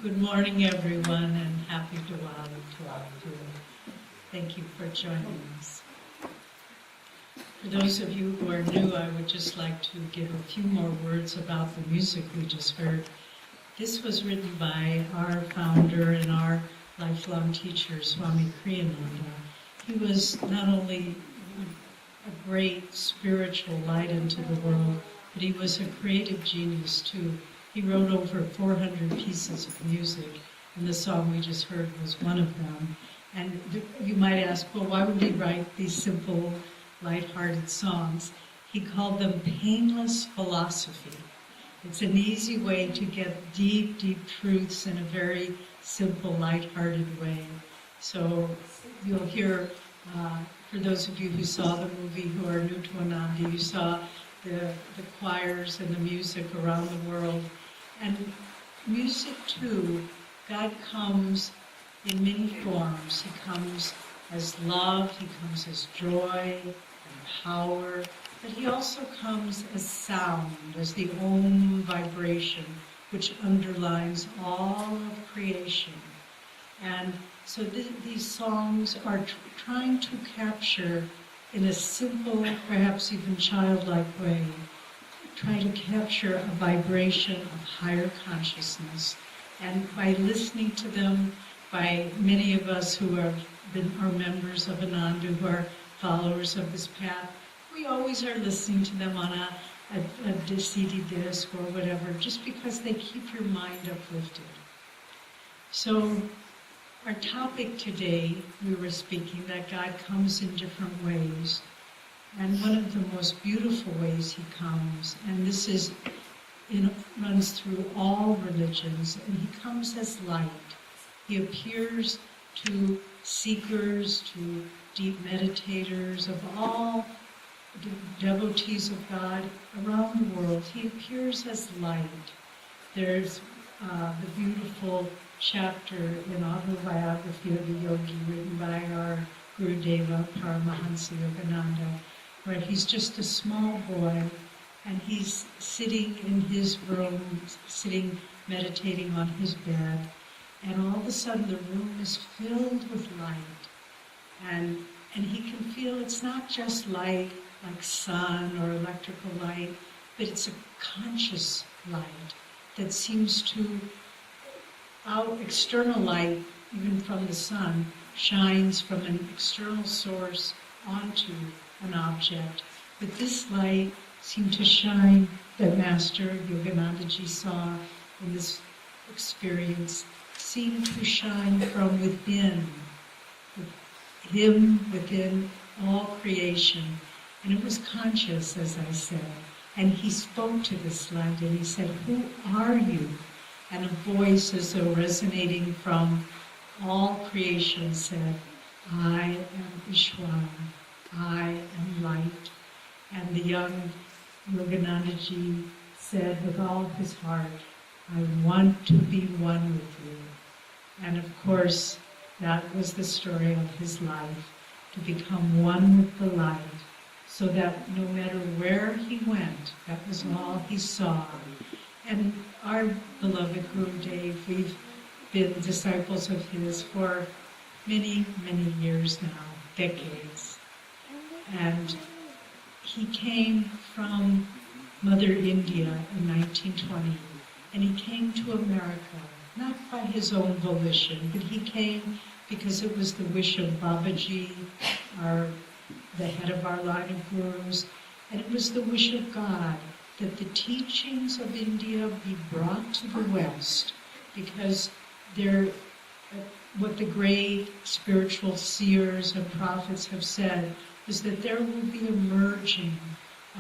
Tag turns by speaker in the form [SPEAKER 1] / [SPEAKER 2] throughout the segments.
[SPEAKER 1] Good morning, everyone, and happy Diwali to all of you. Thank you for joining us. For those of you who are new, I would just like to give a few more words about the music we just heard. This was written by our founder and our lifelong teacher, Swami Kriyananda. He was not only a great spiritual light into the world, but he was a creative genius too. He wrote over 400 pieces of music, and the song we just heard was one of them. And you might ask, well, why would he write these simple, light-hearted songs? He called them painless philosophy. It's an easy way to get deep, deep truths in a very simple, light-hearted way. So you'll hear, for those of you who saw the movie, who are new to Ananda, you saw the choirs and the music around the world. And music too, God comes in many forms. He comes as love, he comes as joy and power, but he also comes as sound, as the Om vibration, which underlines all of creation. And so these songs are trying to capture, in a simple, perhaps even childlike way, try to capture a vibration of higher consciousness. And by listening to them, by many of us who are members of Ananda, who are followers of this path, we always are listening to them on a CD disc or whatever, just because they keep your mind uplifted. So our topic today, we were speaking that God comes in different ways. And one of the most beautiful ways he comes, and this runs through all religions, and he comes as light. He appears to seekers, to deep meditators, of all devotees of God around the world. He appears as light. There's the beautiful chapter in Autobiography of a Yogi written by our Gurudeva, Paramahansa Yogananda, where he's just a small boy and he's sitting in his room, meditating on his bed, and all of a sudden the room is filled with light. And he can feel it's not just light like sun or electrical light, but it's a conscious light that seems to, external light, even from the sun, shines from an external source onto an object. But this light seemed to shine, that Master Yoganandaji saw in this experience, seemed to shine from within, him within all creation. And it was conscious, as I said. And he spoke to this light and he said, "Who are you?" And a voice as though resonating from all creation said, "I am Ishvara. I am light." And the young Yoganandaji said with all of his heart, "I want to be one with you." And of course, that was the story of his life, to become one with the light, so that no matter where he went, that was all he saw. And our beloved Gurudev, we've been disciples of his for many, many years now, decades. And he came from Mother India in 1920, and he came to America, not by his own volition, but he came because it was the wish of Babaji, the head of our line of gurus, and it was the wish of God that the teachings of India be brought to the West, because what the great spiritual seers and prophets have said is that there will be a merging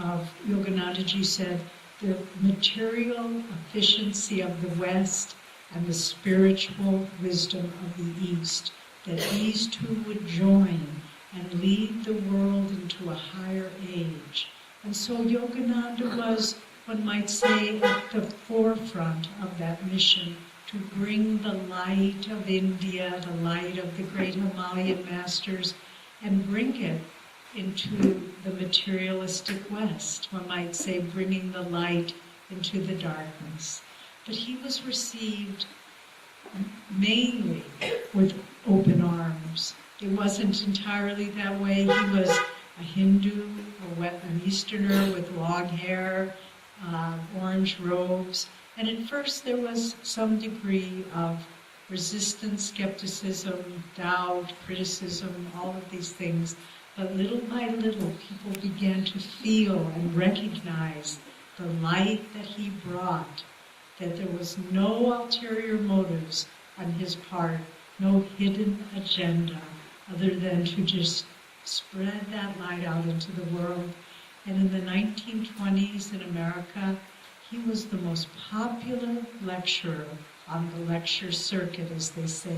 [SPEAKER 1] of, Yoganandaji said, the material efficiency of the West and the spiritual wisdom of the East, that these two would join and lead the world into a higher age. And so Yogananda was, one might say, at the forefront of that mission, to bring the light of India, the light of the great Himalayan masters, and bring it into the materialistic West, one might say, bringing the light into the darkness. But he was received mainly with open arms. It wasn't entirely that way. He was a Hindu, an Easterner with long hair, orange robes. And at first there was some degree of resistance, skepticism, doubt, criticism, all of these things. But little by little, people began to feel and recognize the light that he brought, that there was no ulterior motives on his part, no hidden agenda, other than to just spread that light out into the world. And in the 1920s in America, he was the most popular lecturer on the lecture circuit, as they say,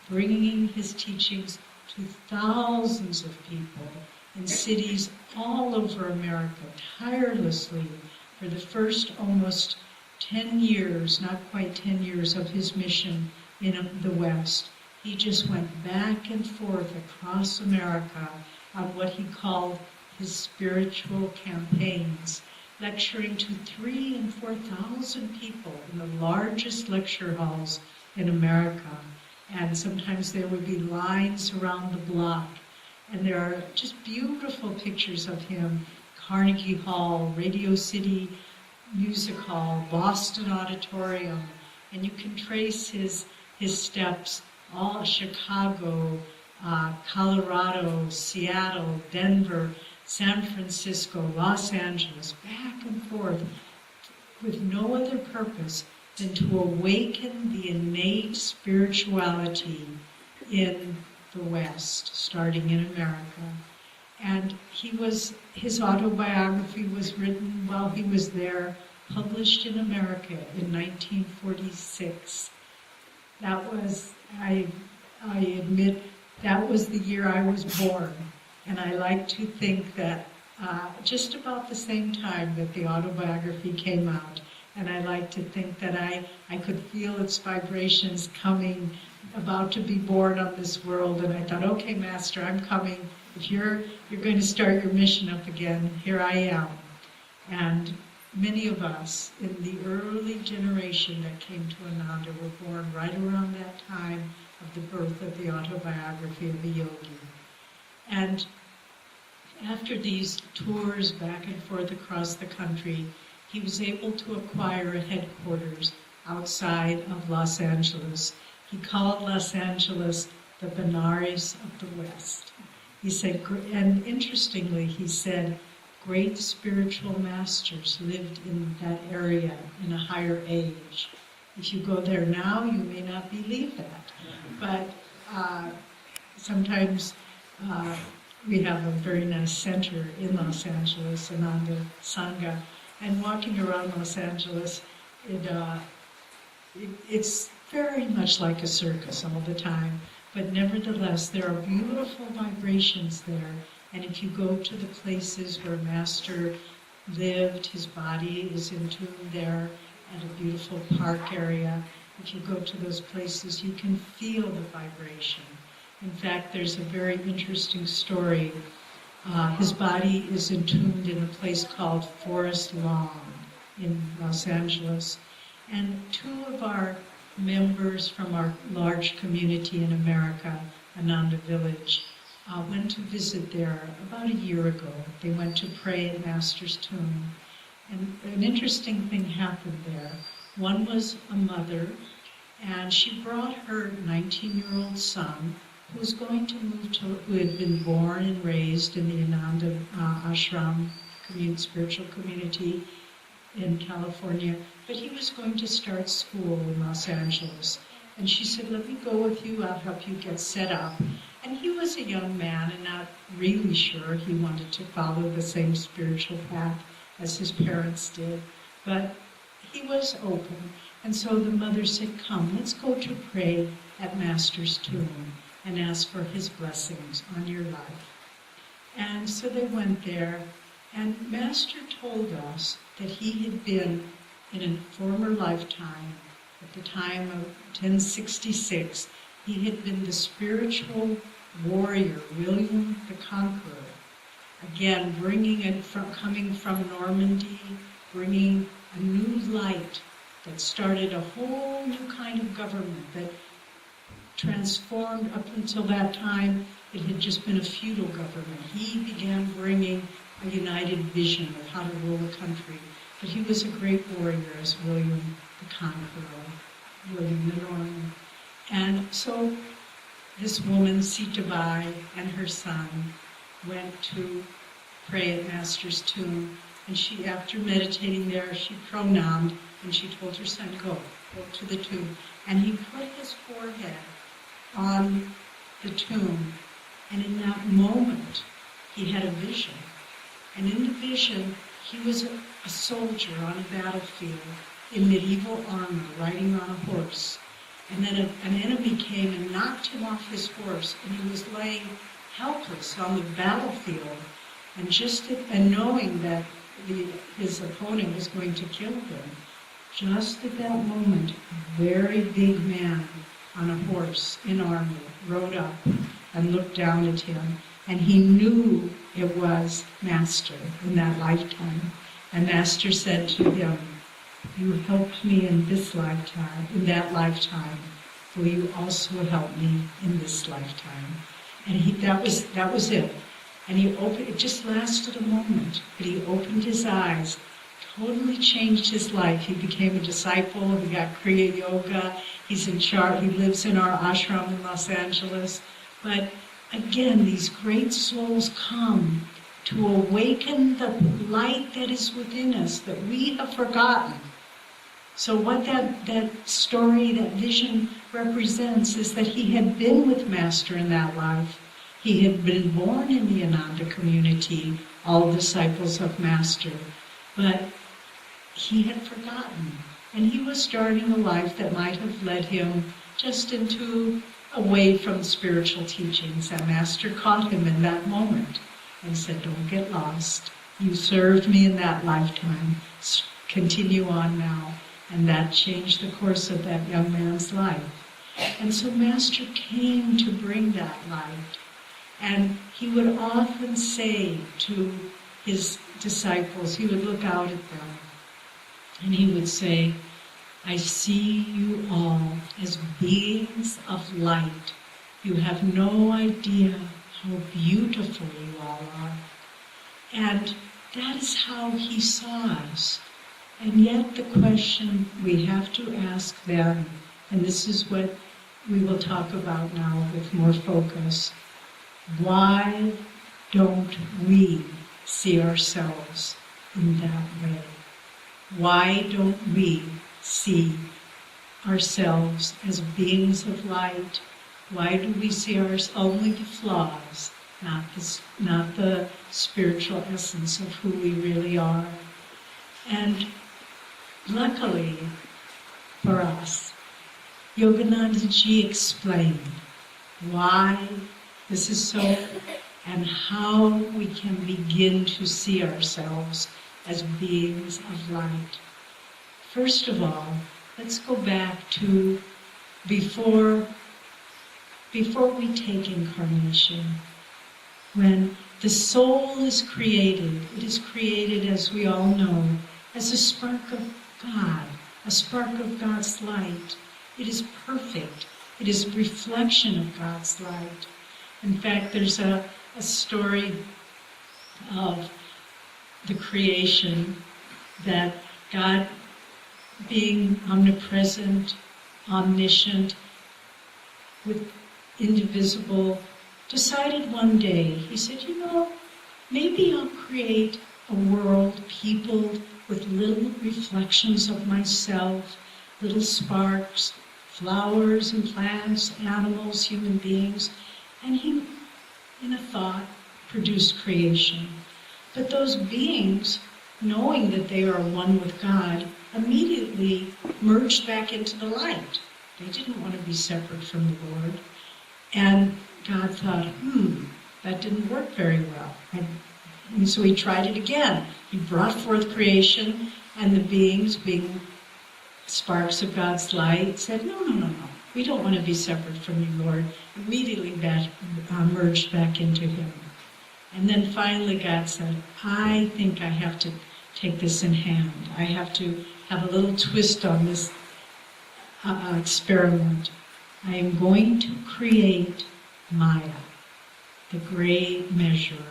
[SPEAKER 1] bringing his teachings to thousands of people in cities all over America, tirelessly for the first almost 10 years, not quite 10 years of his mission in the West. He just went back and forth across America on what he called his spiritual campaigns, lecturing to 3,000 and 4,000 people in the largest lecture halls in America. And sometimes there would be lines around the block. And there are just beautiful pictures of him, Carnegie Hall, Radio City Music Hall, Boston Auditorium, and you can trace his steps, all Chicago, Colorado, Seattle, Denver, San Francisco, Los Angeles, back and forth, with no other purpose than to awaken the innate spirituality in the West, starting in America. And his autobiography was written while he was there, published in America in 1946. That was, I admit, that was the year I was born. And I like to think that just about the same time that the autobiography came out, and I like to think that I could feel its vibrations coming, about to be born on this world, and I thought, okay, Master, I'm coming. If you're going to start your mission up again, here I am. And many of us in the early generation that came to Ananda were born right around that time of the birth of the autobiography of a yogi. And after these tours back and forth across the country, he was able to acquire a headquarters outside of Los Angeles. He called Los Angeles the Benares of the West. He said, and interestingly, he said, great spiritual masters lived in that area in a higher age. If you go there now, you may not believe that. But sometimes we have a very nice center in Los Angeles, Ananda Sangha, and walking around Los Angeles, it's very much like a circus all the time, but nevertheless, there are beautiful vibrations there. And if you go to the places where Master lived, his body is entombed there at a beautiful park area. If you go to those places, you can feel the vibration. In fact, there's a very interesting story. His body is entombed in a place called Forest Lawn in Los Angeles. And two of our members from our large community in America, Ananda Village, went to visit there about a year ago. They went to pray at Master's tomb. And an interesting thing happened there. One was a mother, and she brought her 19-year-old son, who was going to move to, who had been born and raised in the Ananda Ashram spiritual community in California, but he was going to start school in Los Angeles. And she said, let me go with you, I'll help you get set up. And he was a young man and not really sure he wanted to follow the same spiritual path as his parents did, but he was open. And so the mother said, come, let's go to pray at Master's tomb and ask for his blessings on your life. And so they went there, and Master told us that he had been in a former lifetime, at the time of 1066, he had been the spiritual warrior, William the Conqueror, again bringing it from, coming from Normandy, bringing a new light that started a whole new kind of government that transformed. Up until that time, it had just been a feudal government. He began bringing a united vision of how to rule a country. But he was a great warrior as William the Conqueror, William the Norman. And so this woman, Sita Bai, and her son went to pray at Master's tomb. And she, after meditating there, she pronounced and she told her son, go to the tomb. And he put his forehead on the tomb. And in that moment, he had a vision. And in the vision, he was a soldier on a battlefield in medieval armor, riding on a horse. And then an enemy came and knocked him off his horse, and he was laying helpless on the battlefield. And knowing that his opponent was going to kill him, just at that moment, a very big man on a horse in armor rode up and looked down at him. And he knew it was Master in that lifetime. And Master said to him, you helped me in this lifetime, in that lifetime. Will you also help me in this lifetime? And that was it. And he opened, it just lasted a moment, but he opened his eyes, totally changed his life. He became a disciple, he got Kriya Yoga, he's in charge, he lives in our ashram in Los Angeles. But again, these great souls come to awaken the light that is within us that we have forgotten. So what that story, that vision represents is that he had been with Master in that life. He had been born in the Ananda community, all disciples of Master, but he had forgotten. And he was starting a life that might have led him just away from spiritual teachings. And Master caught him in that moment and said, don't get lost. You served me in that lifetime. Continue on now. And that changed the course of that young man's life. And so Master came to bring that light. And he would often say to his disciples, he would look out at them, and he would say, I see you all as beings of light. You have no idea how beautiful you all are. And that is how he saw us. And yet the question we have to ask them, and this is what we will talk about now with more focus, why don't we see ourselves in that way? Why don't we see ourselves as beings of light? Why do we see only the flaws, not the spiritual essence of who we really are? And luckily for us, Yoganandaji explained why this is so, and how we can begin to see ourselves as beings of light. First of all, let's go back to before we take incarnation. When the soul is created, it is created, as we all know, as a spark of God, a spark of God's light. It is perfect. It is a reflection of God's light. In fact, there's a story of the creation, that God, being omnipresent, omniscient, with indivisible, decided one day, he said, maybe I'll create a world peopled with little reflections of myself, little sparks, flowers and plants, animals, human beings. And he, in a thought, produced creation. But those beings, knowing that they are one with God, immediately merged back into the light. They didn't want to be separate from the Lord. And God thought, that didn't work very well. And so he tried it again. He brought forth creation, and the beings, being sparks of God's light, said, no. We don't want to be separate from you, Lord. Immediately merged back into him. And then finally God said, I think I have to take this in hand. I have to have a little twist on this experiment. I am going to create Maya, the great measure,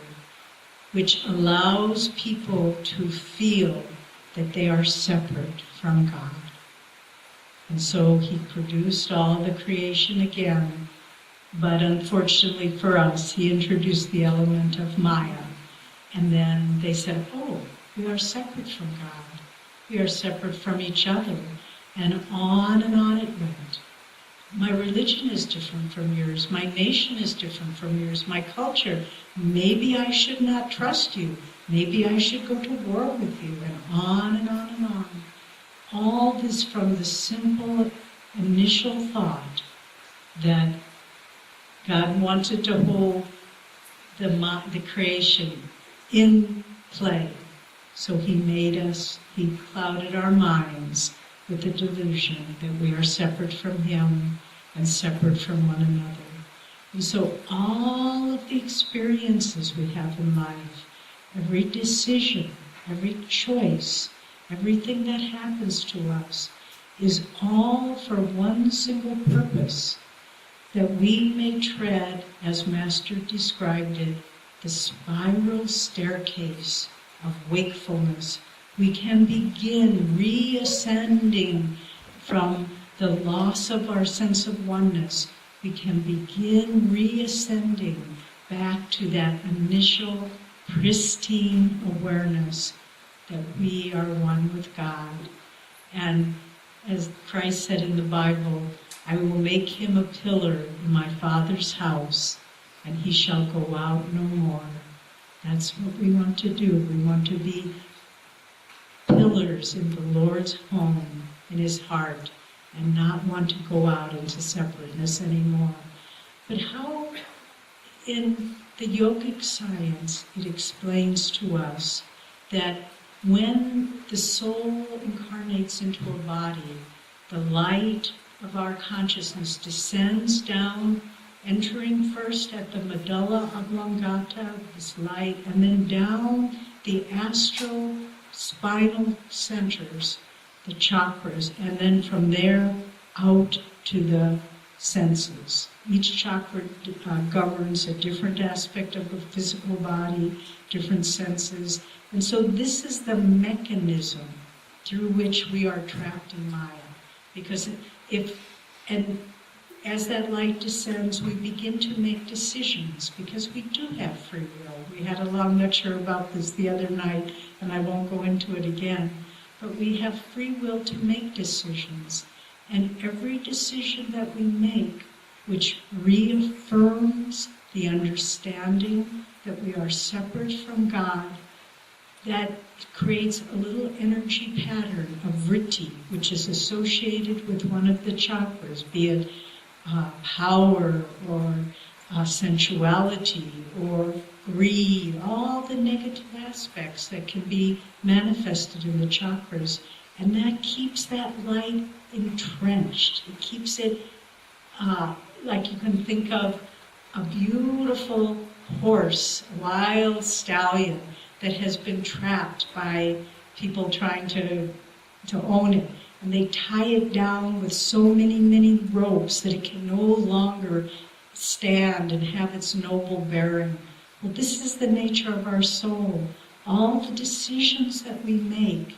[SPEAKER 1] which allows people to feel that they are separate from God. And so he produced all the creation again, but unfortunately for us, he introduced the element of Maya. And then they said, oh, we are separate from God. We are separate from each other. And on it went. My religion is different from yours. My nation is different from yours. My culture. Maybe I should not trust you. Maybe I should go to war with you. And on and on and on. All this from the simple initial thought that God wanted to hold the creation in play. So he made us, he clouded our minds with the delusion that we are separate from him and separate from one another. And so all of the experiences we have in life, every decision, every choice, everything that happens to us is all for one single purpose, that we may tread, as Master described it, the spiral staircase of wakefulness. We can begin reascending from the loss of our sense of oneness. We can begin reascending back to that initial pristine awareness that we are one with God. And as Christ said in the Bible, I will make him a pillar in my Father's house, and he shall go out no more. That's what we want to do. We want to be pillars in the Lord's home, in his heart, and not want to go out into separateness anymore. But how, in the yogic science, it explains to us that when the soul incarnates into a body, the light of our consciousness descends down, entering first at the medulla oblongata, this light, and then down the astral spinal centers, the chakras, and then from there out to the senses. Each chakra governs a different aspect of the physical body, different senses. And so this is the mechanism through which we are trapped in Maya. Because as that light descends, we begin to make decisions, because we do have free will. We had a long lecture about this the other night, and I won't go into it again. But we have free will to make decisions. And every decision that we make, which reaffirms the understanding that we are separate from God, that creates a little energy pattern of vritti, which is associated with one of the chakras, be it power or sensuality or greed, all the negative aspects that can be manifested in the chakras. And that keeps that light entrenched. It keeps it like you can think of a beautiful horse, a wild stallion that has been trapped by people trying to own it. And they tie it down with so many ropes that it can no longer stand and have its noble bearing. Well, this is the nature of our soul. All the decisions that we make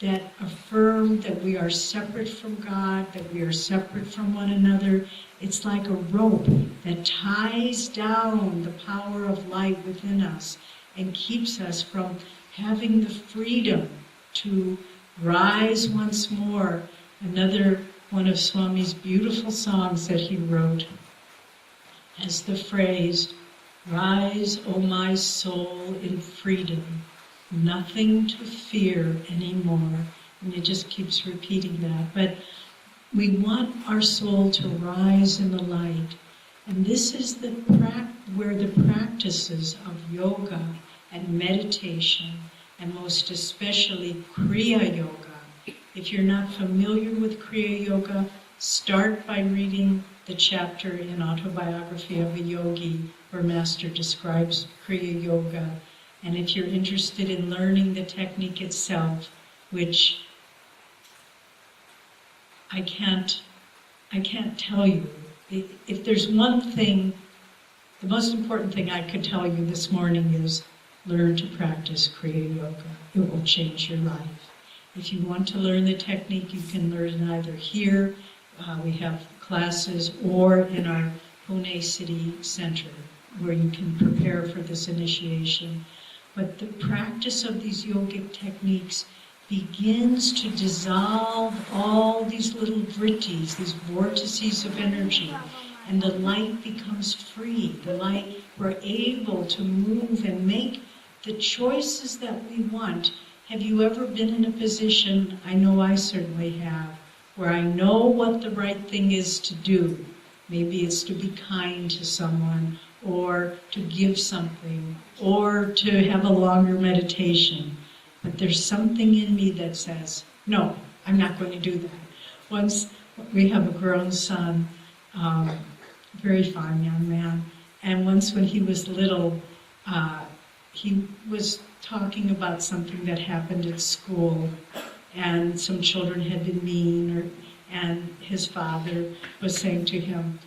[SPEAKER 1] that affirm that we are separate from God, that we are separate from one another, it's like a rope that ties down the power of light within us and keeps us from having the freedom to rise once more. Another one of Swami's beautiful songs that he wrote has the phrase, "Rise, O my soul, in freedom, nothing to fear anymore." And it just keeps repeating that. But we want our soul to rise in the light. And this is where the practices of yoga and meditation, and most especially Kriya Yoga. If you're not familiar with Kriya Yoga, start by reading the chapter in Autobiography of a Yogi where Master describes Kriya Yoga. And if you're interested in learning the technique itself, which I can't tell you. If there's one thing, the most important thing I could tell you this morning is learn to practice Kriya Yoga. It will change your life. If you want to learn the technique, you can learn it either here, we have classes, or in our Pune City Center, where you can prepare for this initiation. But the practice of these yogic techniques begins to dissolve all these little vrittis, these vortices of energy, and the light becomes free. The light, we're able to move and make the choices that we want. Have you ever been in a position, I know I certainly have, where I know what the right thing is to do? Maybe it's to be kind to someone, or to give something, or to have a longer meditation. But there's something in me that says, no, I'm not going to do that. Once, we have a grown son, very fine young man, and once when he was little, he was talking about something that happened at school, and some children had been mean, and his father was saying to him,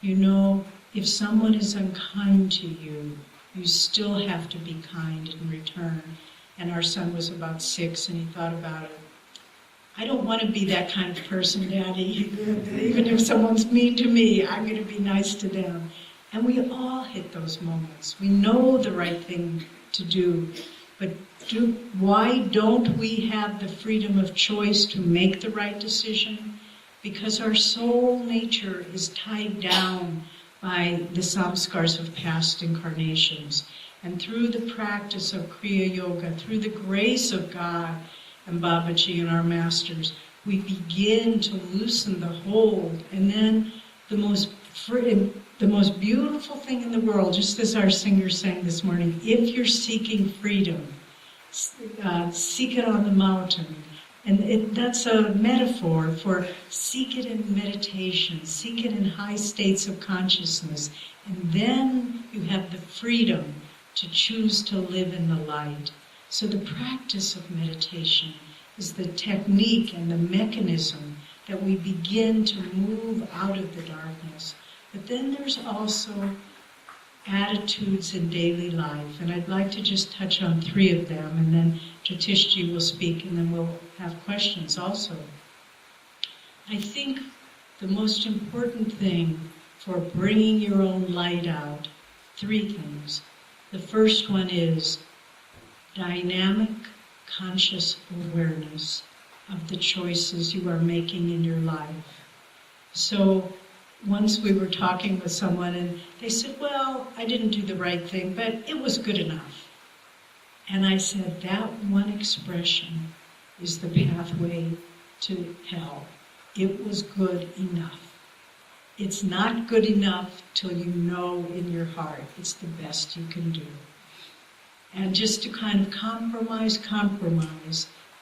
[SPEAKER 1] you know, if someone is unkind to you, you still have to be kind in return. And our son was about 6, and he thought about it. I don't want to be that kind of person, Daddy. Even if someone's mean to me, I'm going to be nice to them. And we all hit those moments. We know the right thing to do, but why don't we have the freedom of choice to make the right decision? Because our soul nature is tied down by the samskars of past incarnations. And through the practice of Kriya Yoga, through the grace of God and Babaji and our masters, we begin to loosen the hold. And then the most beautiful thing in the world, just as our singer sang this morning, if you're seeking freedom, seek it on the mountain. And that's a metaphor for seek it in meditation, seek it in high states of consciousness, and then you have the freedom to choose to live in the light. So the practice of meditation is the technique and the mechanism that we begin to move out of the darkness. But then there's also attitudes in daily life, and I'd like to just touch on 3 of them, and then Jyotishji will speak, and then we'll have questions also. I think the most important thing for bringing your own light out, 3 things. The first one is dynamic, conscious awareness of the choices you are making in your life. So once we were talking with someone and they said, well, I didn't do the right thing, but it was good enough. And I said, that one expression is the pathway to hell. It was good enough. It's not good enough till you know in your heart it's the best you can do. And just to kind of compromise,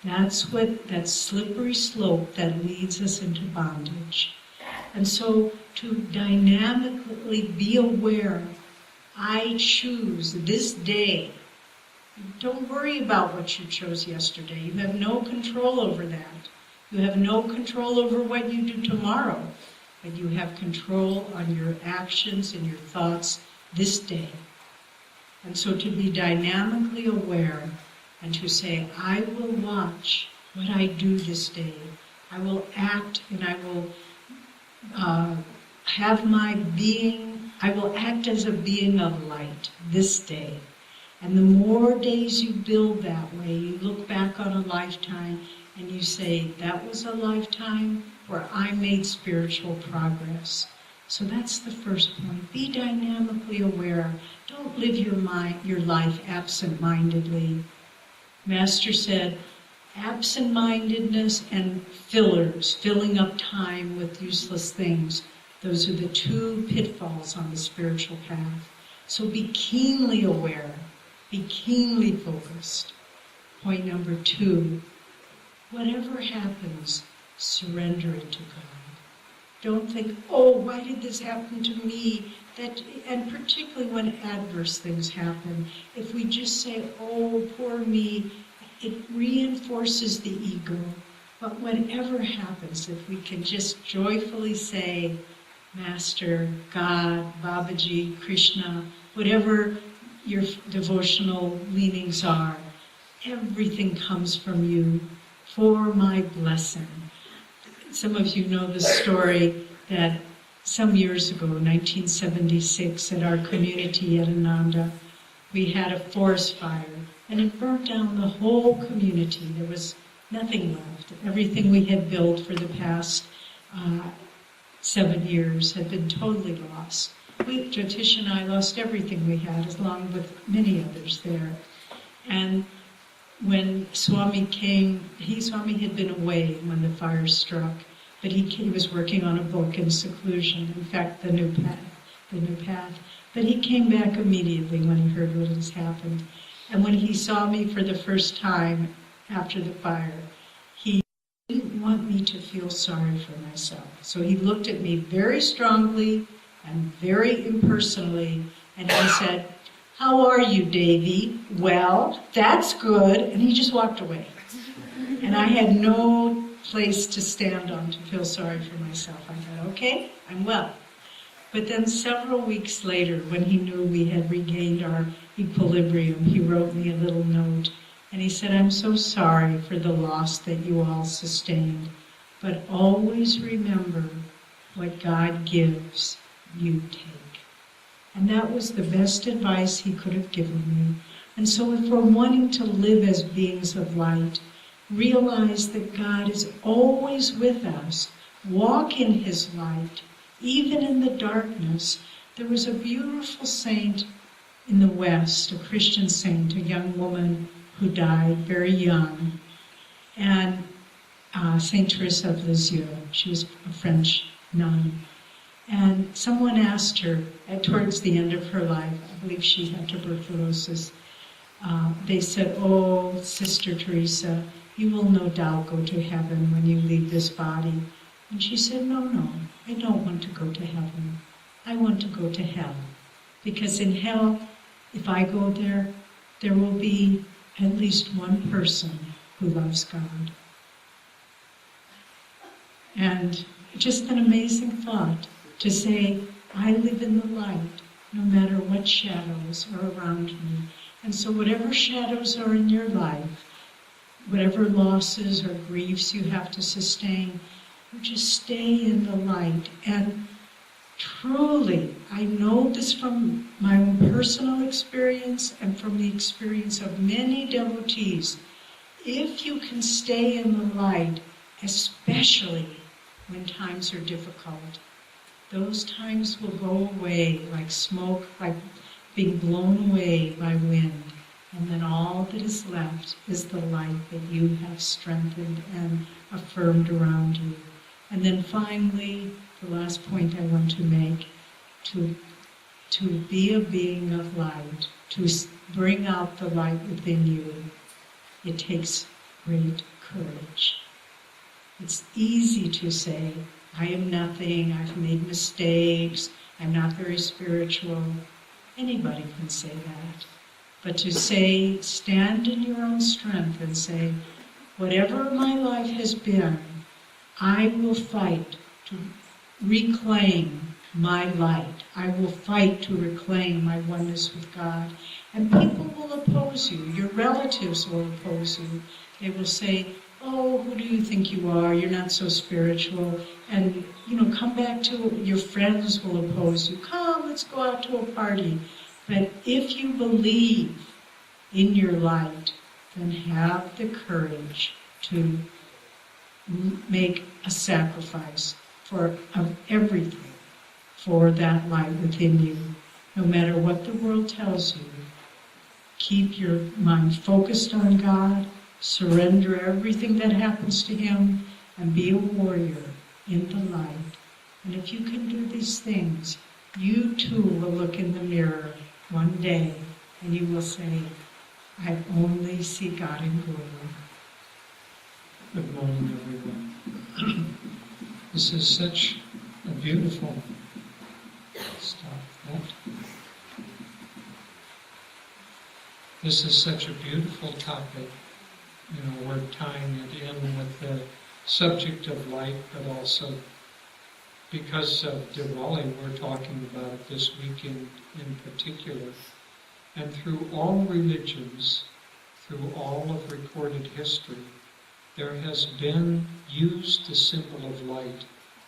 [SPEAKER 1] that's that slippery slope that leads us into bondage. And so to dynamically be aware, I choose this day. Don't worry about what you chose yesterday. You have no control over that. You have no control over what you do tomorrow. But you have control on your actions and your thoughts this day. And so to be dynamically aware and to say, I will watch what I do this day. I will act and I will have my being, I will act as a being of light this day. And the more days you build that way, you look back on a lifetime and you say, that was a lifetime where I made spiritual progress. So that's the first point. Be dynamically aware. Don't live your life absent-mindedly. Master said, absent-mindedness and fillers, filling up time with useless things, those are the 2 pitfalls on the spiritual path. So be keenly aware, be keenly focused. Point number 2, whatever happens, surrender it to God. Don't think, oh, why did this happen to me? And particularly when adverse things happen, if we just say, oh, poor me, it reinforces the ego. But whatever happens, if we can just joyfully say, Master, God, Babaji, Krishna, whatever your devotional leanings are, everything comes from you for my blessing. Some of you know the story that some years ago, 1976, at our community at Ananda, we had a forest fire, and it burnt down the whole community. There was nothing left. Everything we had built for the past 7 years had been totally lost. Jyotish and I lost everything we had, along with many others there. And when Swami came, Swami had been away when the fire struck, but he was working on a book in seclusion, in fact, the new path. But he came back immediately when he heard what has happened. And when he saw me for the first time after the fire, he didn't want me to feel sorry for myself. So he looked at me very strongly and very impersonally, and he said, "How are you, Davy?" "Well, that's good." And he just walked away. And I had no place to stand on to feel sorry for myself. I thought, okay, I'm well. But then several weeks later, when he knew we had regained our equilibrium, he wrote me a little note, and he said, "I'm so sorry for the loss that you all sustained, but always remember what God gives, you take." And that was the best advice he could have given me. And so if we're wanting to live as beings of light, realize that God is always with us. Walk in his light, even in the darkness. There was a beautiful saint in the West, a Christian saint, a young woman who died very young, and Saint Teresa of Lisieux. She was a French nun. And someone asked her, towards the end of her life, I believe she had tuberculosis, they said, "Oh, Sister Teresa, you will no doubt go to heaven when you leave this body." And she said, No, I don't want to go to heaven. I want to go to hell. Because in hell, if I go there, there will be at least one person who loves God. And just an amazing thought to say, I live in the light, no matter what shadows are around me. And so whatever shadows are in your life, whatever losses or griefs you have to sustain, you just stay in the light. And truly, I know this from my own personal experience and from the experience of many devotees, if you can stay in the light, especially when times are difficult, those times will go away like smoke, like being blown away by wind. And then all that is left is the light that you have strengthened and affirmed around you. And then finally, the last point I want to make, to be a being of light, to bring out the light within you, it takes great courage. It's easy to say, I am nothing, I've made mistakes, I'm not very spiritual. Anybody can say that. But to say, stand in your own strength and say, whatever my life has been, I will fight to reclaim my light. I will fight to reclaim my oneness with God. And people will oppose you. Your relatives will oppose you. They will say, oh, who do you think you are? You're not so spiritual. And, come back to, your friends will oppose you. Come, let's go out to a party. But if you believe in your light, then have the courage to make a sacrifice of everything for that light within you. No matter what the world tells you, keep your mind focused on God, surrender everything that happens to Him, and be a warrior in the light. And if you can do these things, you too will look in the mirror one day and you will say, I only see God in glory.
[SPEAKER 2] Good morning, everyone. This is such a beautiful This is such a beautiful topic. We're tying it in with the subject of light, but also because of Diwali, we're talking about it this weekend in particular. And through all religions, through all of recorded history, there has been used the symbol of light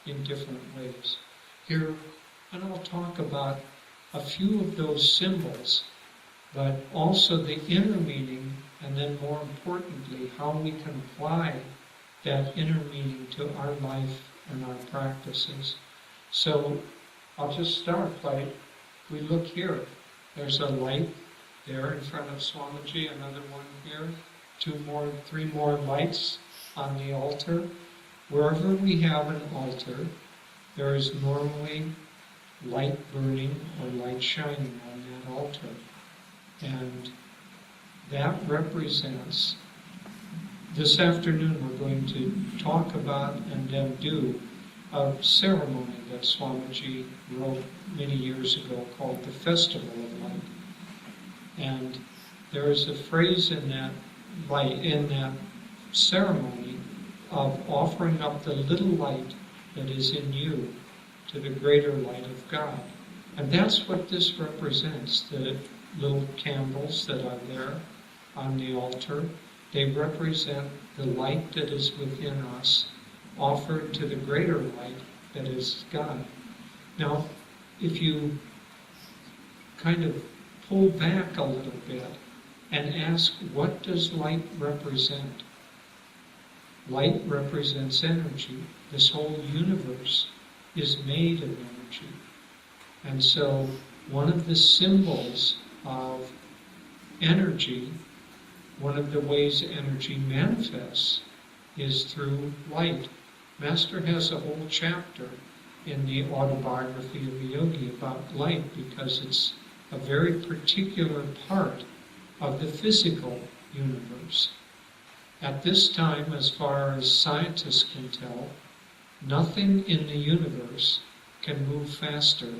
[SPEAKER 2] in different ways. Here, and I'll talk about a few of those symbols, but also the inner meaning, and then more importantly, how we can apply that inner meaning to our life and our practices. So I'll just start by, we look here, there's a light there in front of Swamiji, another one here, 3 more lights on the altar. Wherever we have an altar, there is normally light burning or light shining on that altar. And that represents, this afternoon we're going to talk about and then do a ceremony that Swamiji wrote many years ago called the Festival of Light. And there is a phrase in that ceremony of offering up the little light that is in you to the greater light of God. And that's what this represents, the little candles that are there on the altar. They represent the light that is within us, offered to the greater light that is God. Now, if you kind of pull back a little bit and ask, what does light represent? Light represents energy. This whole universe is made of energy. And so one of the symbols of energy, one of the ways energy manifests, is through light. Master has a whole chapter in the autobiography of a yogi about light because it's a very particular part of the physical universe. At this time, as far as scientists can tell, nothing in the universe can move faster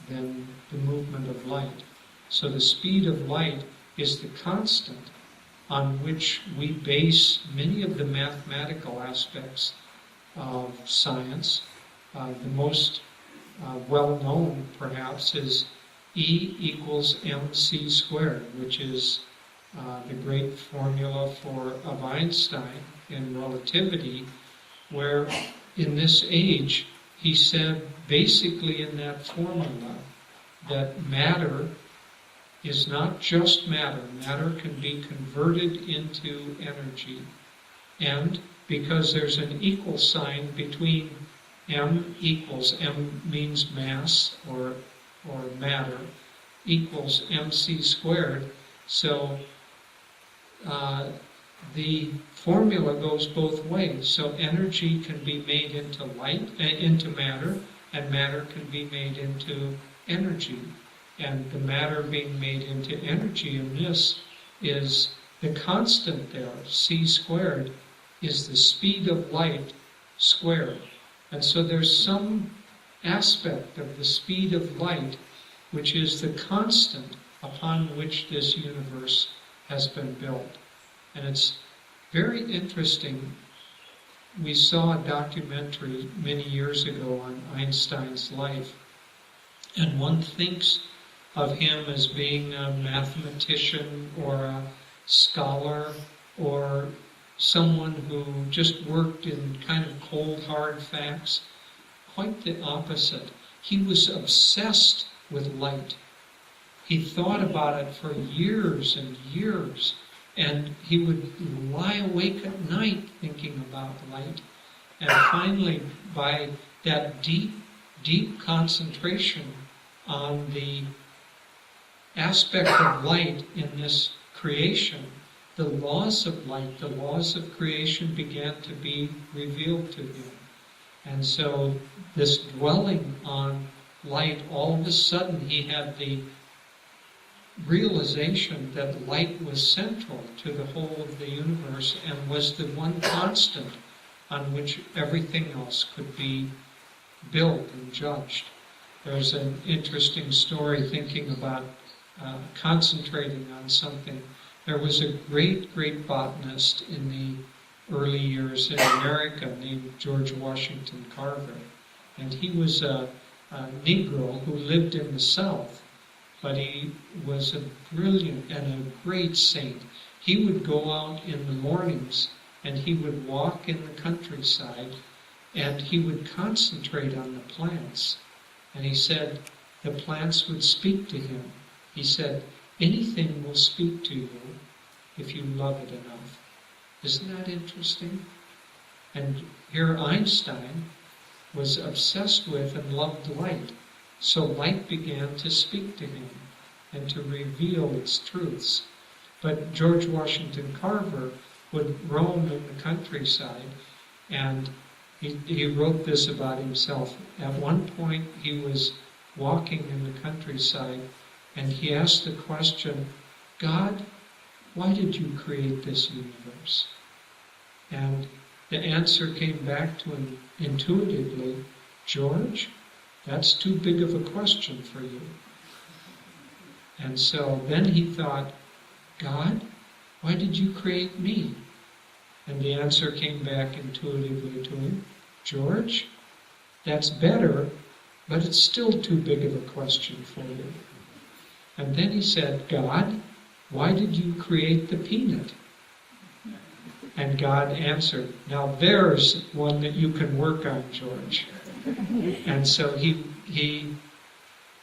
[SPEAKER 2] than the movement of light. So the speed of light is the constant on which we base many of the mathematical aspects of science. The most well-known, perhaps, is E equals mc squared, which is the great formula of Einstein in relativity, where in this age he said basically in that formula that matter is not just matter. Matter can be converted into energy. And because there's an equal sign between m means mass or matter, equals mc squared. So the formula goes both ways. So energy can be made into into matter, and matter can be made into energy. And the matter being made into energy in this is the constant there, c squared, is the speed of light squared. And so there's some aspect of the speed of light which is the constant upon which this universe has been built. And it's very interesting. We saw a documentary many years ago on Einstein's life, and one thinks of him as being a mathematician or a scholar or someone who just worked in kind of cold, hard facts. Quite the opposite. He was obsessed with light. He thought about it for years and years, and he would lie awake at night thinking about light. And finally, by that deep, deep concentration on the aspect of light in this creation, the laws of light, the laws of creation began to be revealed to him. And so this dwelling on light, all of a sudden he had the realization that light was central to the whole of the universe and was the one constant on which everything else could be built and judged. There's an interesting story thinking about concentrating on something. There was a great, great botanist in the early years in America named George Washington Carver. And he was a Negro who lived in the South, but he was a brilliant and a great saint. He would go out in the mornings and he would walk in the countryside and he would concentrate on the plants. And he said the plants would speak to him. He said, anything will speak to you if you love it enough. Isn't that interesting? And here Einstein was obsessed with and loved light. So light began to speak to him and to reveal its truths. But George Washington Carver would roam in the countryside, and he wrote this about himself. At one point he was walking in the countryside and he asked the question, God, why did you create this universe? And the answer came back to him intuitively, George, that's too big of a question for you. And so then he thought, God, why did you create me? And the answer came back intuitively to him, George, that's better, but it's still too big of a question for you. And then he said, God, why did you create the peanut? And God answered, now there's one that you can work on, George. And so he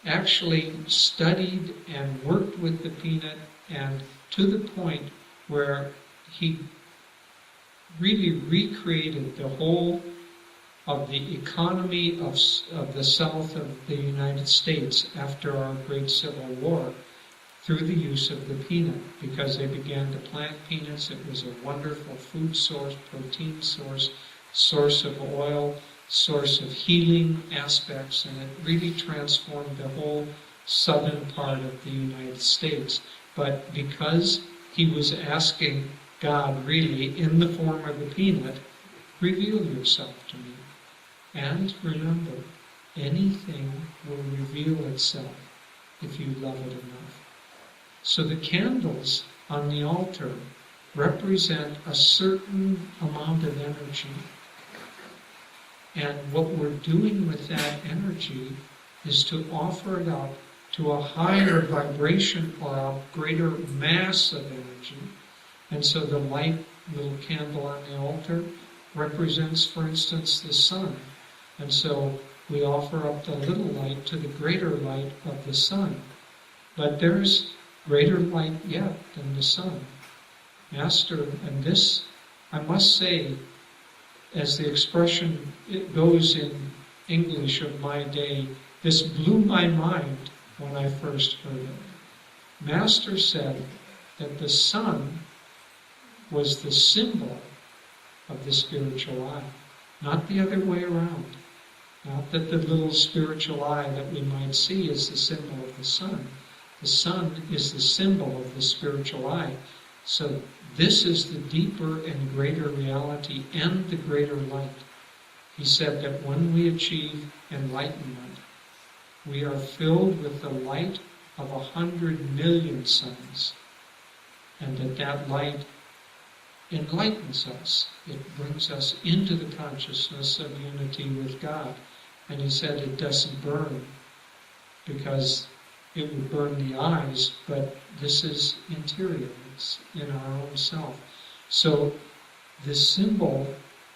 [SPEAKER 2] actually studied and worked with the peanut, and to the point where he really recreated the whole of the economy of the South of the United States after our great Civil War through the use of the peanut, because they began to plant peanuts. It was a wonderful food source, protein source, source of oil, source of healing aspects, and it really transformed the whole southern part of the United States. But because he was asking God, really, in the form of the peanut, reveal yourself to me. And remember, anything will reveal itself if you love it enough. So the candles on the altar represent a certain amount of energy. And what we're doing with that energy is to offer it up to a higher vibration or a greater mass of energy. And so the light little candle on the altar represents, for instance, the sun. And so we offer up the little light to the greater light of the sun. But there's greater light yet than the sun. Master, and this, I must say, as the expression it goes in English of my day, this blew my mind when I first heard it. Master said that the sun was the symbol of the spiritual eye, not the other way around. Not that the little spiritual eye that we might see is the symbol of the sun. The sun is the symbol of the spiritual eye. So this is the deeper and greater reality and the greater light. He said that when we achieve enlightenment, we are filled with the light of 100 million suns, and that light enlightens us. It brings us into the consciousness of unity with God. And he said it doesn't burn, because it would burn the eyes, but this is interior, it's in our own self. So the symbol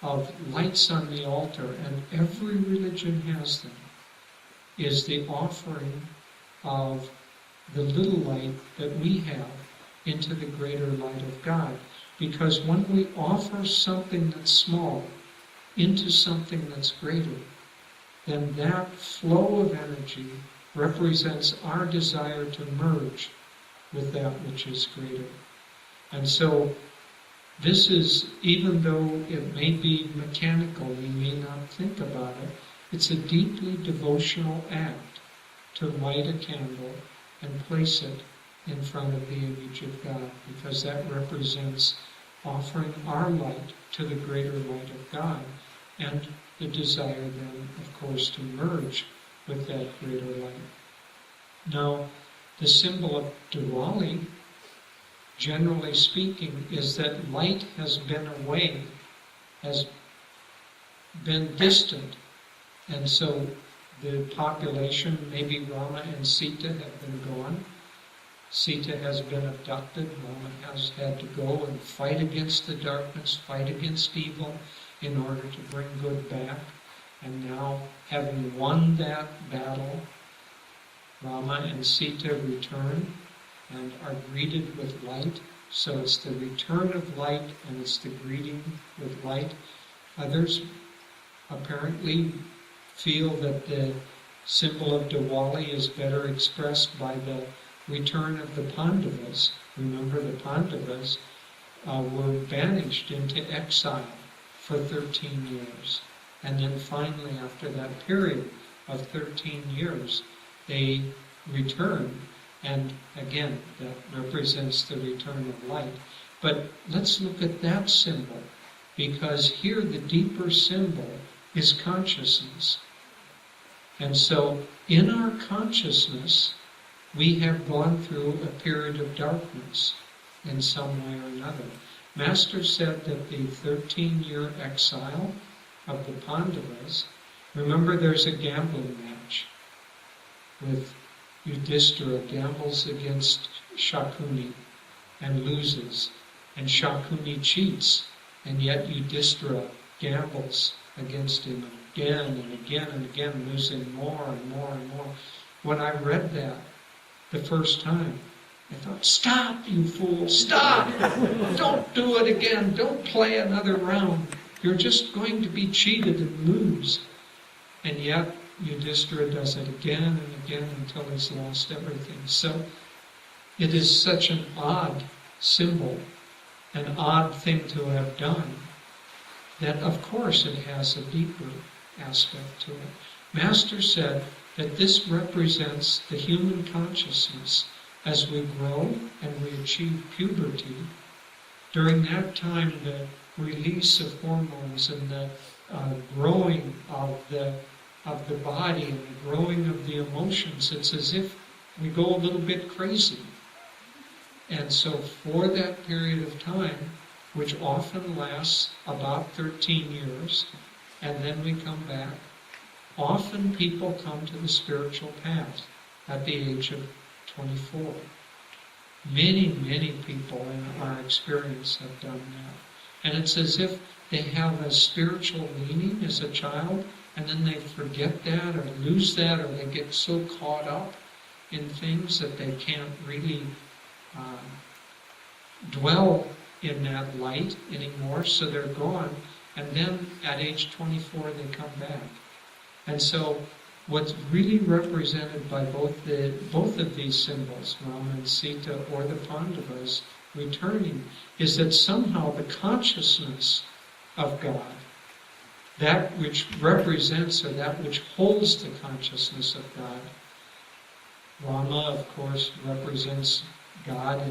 [SPEAKER 2] of lights on the altar, and every religion has them, is the offering of the little light that we have into the greater light of God. Because when we offer something that's small into something that's greater, then that flow of energy represents our desire to merge with that which is greater. And so this is, even though it may be mechanical, we may not think about it, it's a deeply devotional act to light a candle and place it in front of the image of God, because that represents offering our light to the greater light of God, and the desire then, of course, to merge with that greater light. Now, the symbol of Diwali, generally speaking, is that light has been away has been distant. And so the population, maybe Rama and Sita have been gone. Sita has been abducted. Rama has had to go and fight against the darkness, fight against evil in order to bring good back. And now, having won that battle, Rama and Sita return and are greeted with light. So it's the return of light and it's the greeting with light. Others apparently feel that the symbol of Diwali is better expressed by the return of the Pandavas. Remember, the Pandavas were banished into exile for 13 years. And then finally, after that period of 13 years, they return. And again, that represents the return of light. But let's look at that symbol, because here the deeper symbol is consciousness. And so in our consciousness, we have gone through a period of darkness in some way or another. Master said that the 13-year exile of the Pandavas, remember there's a gambling match with Yudhishthira gambles against Shakuni and loses, and Shakuni cheats, and yet Yudhishthira gambles against him again and again and again, losing more and more and more. When I read that the first time, I thought, stop, you fool, stop! Don't do it again, don't play another round. You're just going to be cheated and lose. And yet, Yudhishthira does it again and again until he's lost everything. So, it is such an odd symbol, an odd thing to have done, that of course it has a deeper aspect to it. Master said that this represents the human consciousness as we grow and we achieve puberty. During that time, the release of hormones and the growing of the body and the growing of the emotions, it's as if we go a little bit crazy. And so for that period of time, which often lasts about 13 years, and then we come back, often people come to the spiritual path at the age of 24. Many, many people in our experience have done that. And it's as if they have a spiritual leaning as a child, and then they forget that or lose that, or they get so caught up in things that they can't really dwell in that light anymore, so they're gone. And then at age 24 they come back. And so what's really represented by both of these symbols, Rama and Sita or the Pandavas returning, is that somehow the consciousness of God, that which represents or that which holds the consciousness of God. Rama, of course, represents God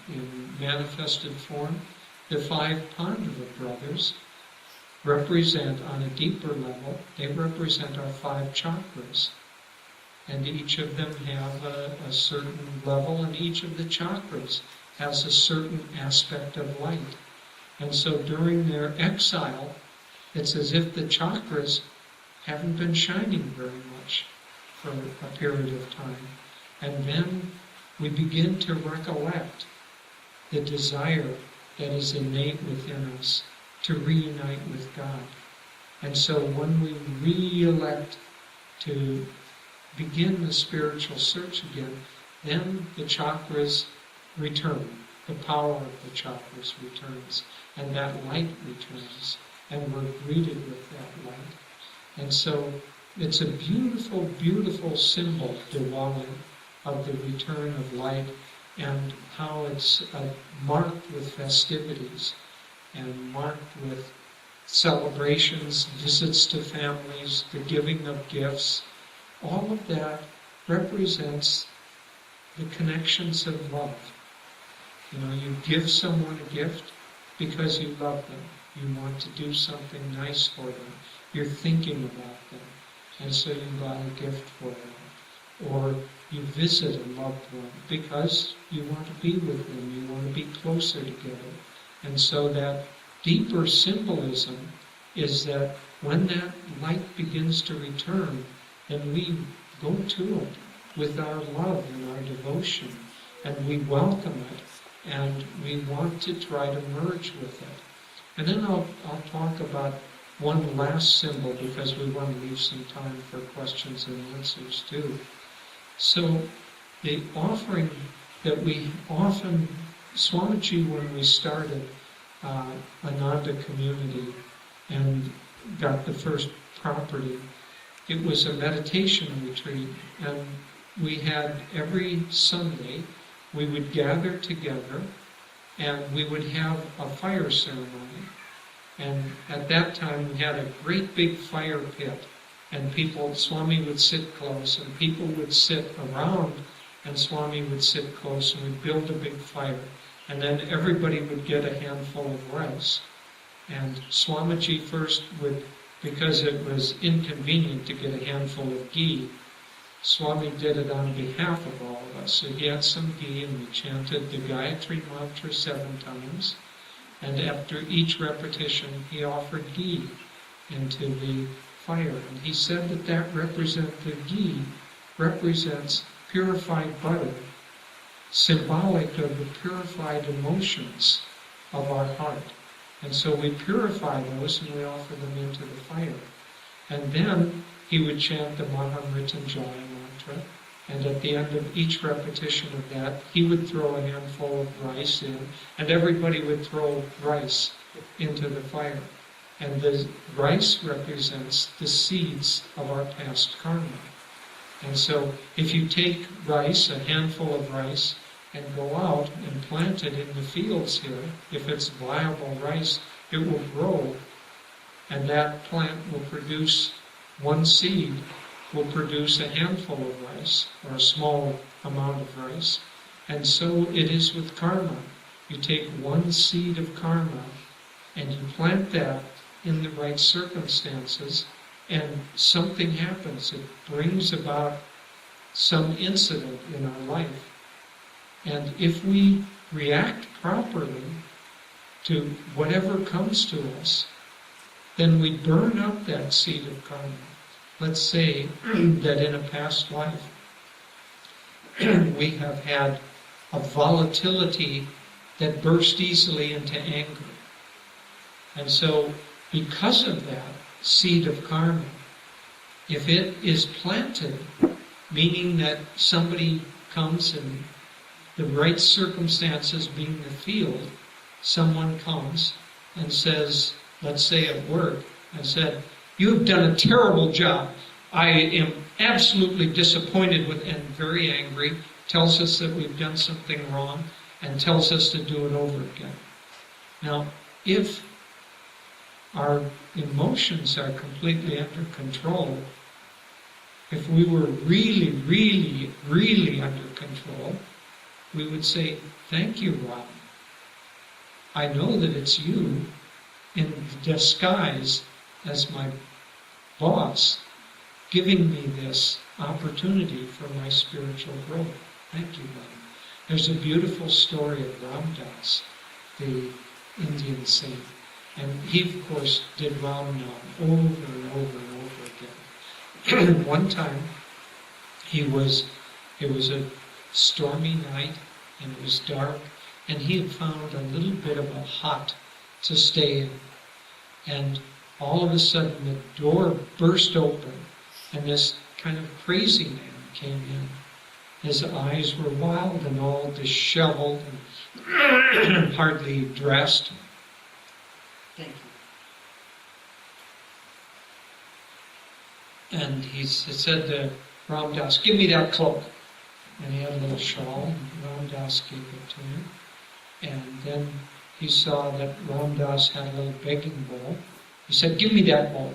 [SPEAKER 2] in manifested form. The 5 Pandava brothers represent, on a deeper level, they represent our 5 chakras. And each of them have a certain level, and each of the chakras has a certain aspect of light. And so during their exile, it's as if the chakras haven't been shining very much for a period of time. And then we begin to recollect the desire that is innate within us to reunite with God. And so when we re-elect to begin the spiritual search again, then the chakras return. The power of the chakras returns. And that light returns. And we're greeted with that light. And so it's a beautiful, beautiful symbol, Diwali, of the return of light, and how it's marked with festivities and marked with celebrations, visits to families, the giving of gifts. All of that represents the connections of love. You know, you give someone a gift because you love them. You want to do something nice for them. You're thinking about them. And so you buy a gift for them. Or you visit a loved one because you want to be with them. You want to be closer together. And so that deeper symbolism is that when that light begins to return, then we go to it with our love and our devotion, and we welcome it, and we want to try to merge with it. And then I'll talk about one last symbol, because we want to leave some time for questions and answers too. So the offering that we often, Swamiji, when we started Ananda community and got the first property, it was a meditation retreat, and we had every Sunday, we would gather together and we would have a fire ceremony. And at that time we had a great big fire pit, and Swami would sit close, and people would sit around, and Swami would sit close, and we'd build a big fire. And then everybody would get a handful of rice. And Swamiji first would, because it was inconvenient to get a handful of ghee, Swami did it on behalf of all of us. So he had some ghee, and we chanted the Gayatri Mantra 7 times. And after each repetition, he offered ghee into the fire. And he said that the ghee represents purified butter, symbolic of the purified emotions of our heart. And so we purify those and we offer them into the fire. And then he would chant the Mahamrityunjaya mantra, and at the end of each repetition of that, he would throw a handful of rice in, and everybody would throw rice into the fire. And the rice represents the seeds of our past karma. And so if you take rice, a handful of rice, and go out and plant it in the fields here, if it's viable rice, it will grow, and that plant will produce, one seed will produce a handful of rice, or a small amount of rice. And so it is with karma. You take one seed of karma, and you plant that in the right circumstances, and something happens. It brings about some incident in our life. And if we react properly to whatever comes to us, then we burn up that seed of karma. Let's say that in a past life we have had a volatility that burst easily into anger. And so because of that seed of karma, if it is planted, meaning that somebody comes in the right circumstances, being the field, someone comes and says, let's say at work, and said, "You have done a terrible job. I am absolutely disappointed with," and very angry, tells us that we've done something wrong, and tells us to do it over again. Now, if our emotions are completely under control, if we were really, really, really under control, we would say, "Thank you, Rob. I know that it's you in disguise as my boss giving me this opportunity for my spiritual growth. Thank you, Rob." There's a beautiful story of Ram Das, the Indian saint. And he, of course, did Ram Nam over and over and over again. One time, it was a stormy night, and it was dark, and he had found a little bit of a hut to stay in. And all of a sudden, the door burst open, and this kind of crazy man came in. His eyes were wild and all disheveled and hardly dressed. Thank you. And he said to Ram Das, "Give me that cloak." And he had a little shawl, and Ram Das gave it to him. And then he saw that Ram Das had a little begging bowl. He said, "Give me that bowl."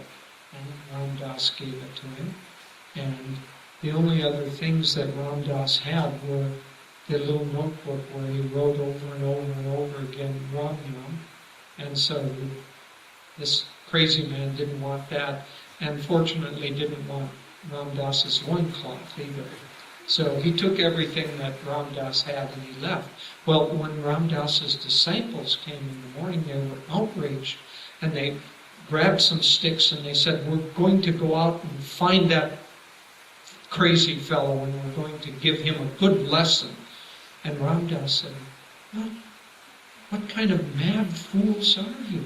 [SPEAKER 2] And Ram Das gave it to him. And the only other things that Ram Das had were the little notebook where he wrote over and over and over again, Ram Nam. And so this crazy man didn't want that, and fortunately didn't want Ram Das's loincloth either. So he took everything that Ram Das had and he left. Well, when Ram Das's disciples came in the morning, they were outraged, and they grabbed some sticks and they said, we're going to go out and find that crazy fellow and we're going to give him a good lesson. And Ram Dass said, what kind of mad fools are you?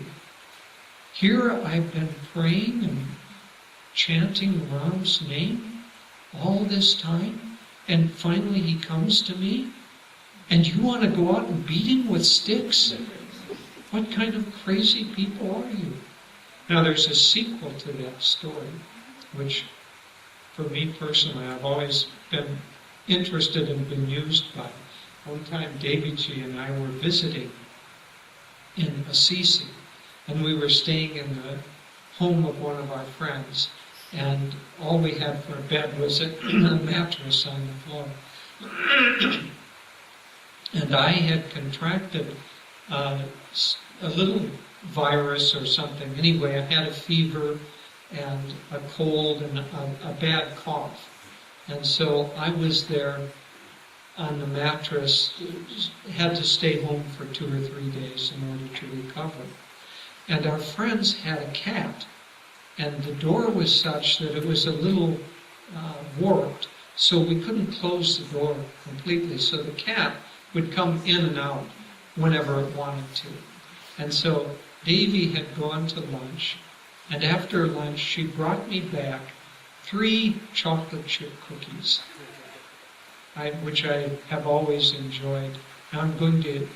[SPEAKER 2] Here I've been praying and chanting Ram's name all this time, and finally he comes to me, and you want to go out and beat him with sticks? What kind of crazy people are you? Now there's a sequel to that story, which for me personally I've always been interested and been used by. One time Daviji and I were visiting in Assisi, and we were staying in the home of one of our friends, and all we had for a bed was a mattress on the floor. And I had contracted a little virus or something. Anyway, I had a fever and a cold and a bad cough. And so I was there on the mattress, had to stay home for 2 or 3 days in order to recover. And our friends had a cat, and the door was such that it was a little warped, so we couldn't close the door completely. So the cat would come in and out whenever it wanted to. And so Davy had gone to lunch, and after lunch she brought me back 3 chocolate chip cookies, which I have always enjoyed. Now I'm going to,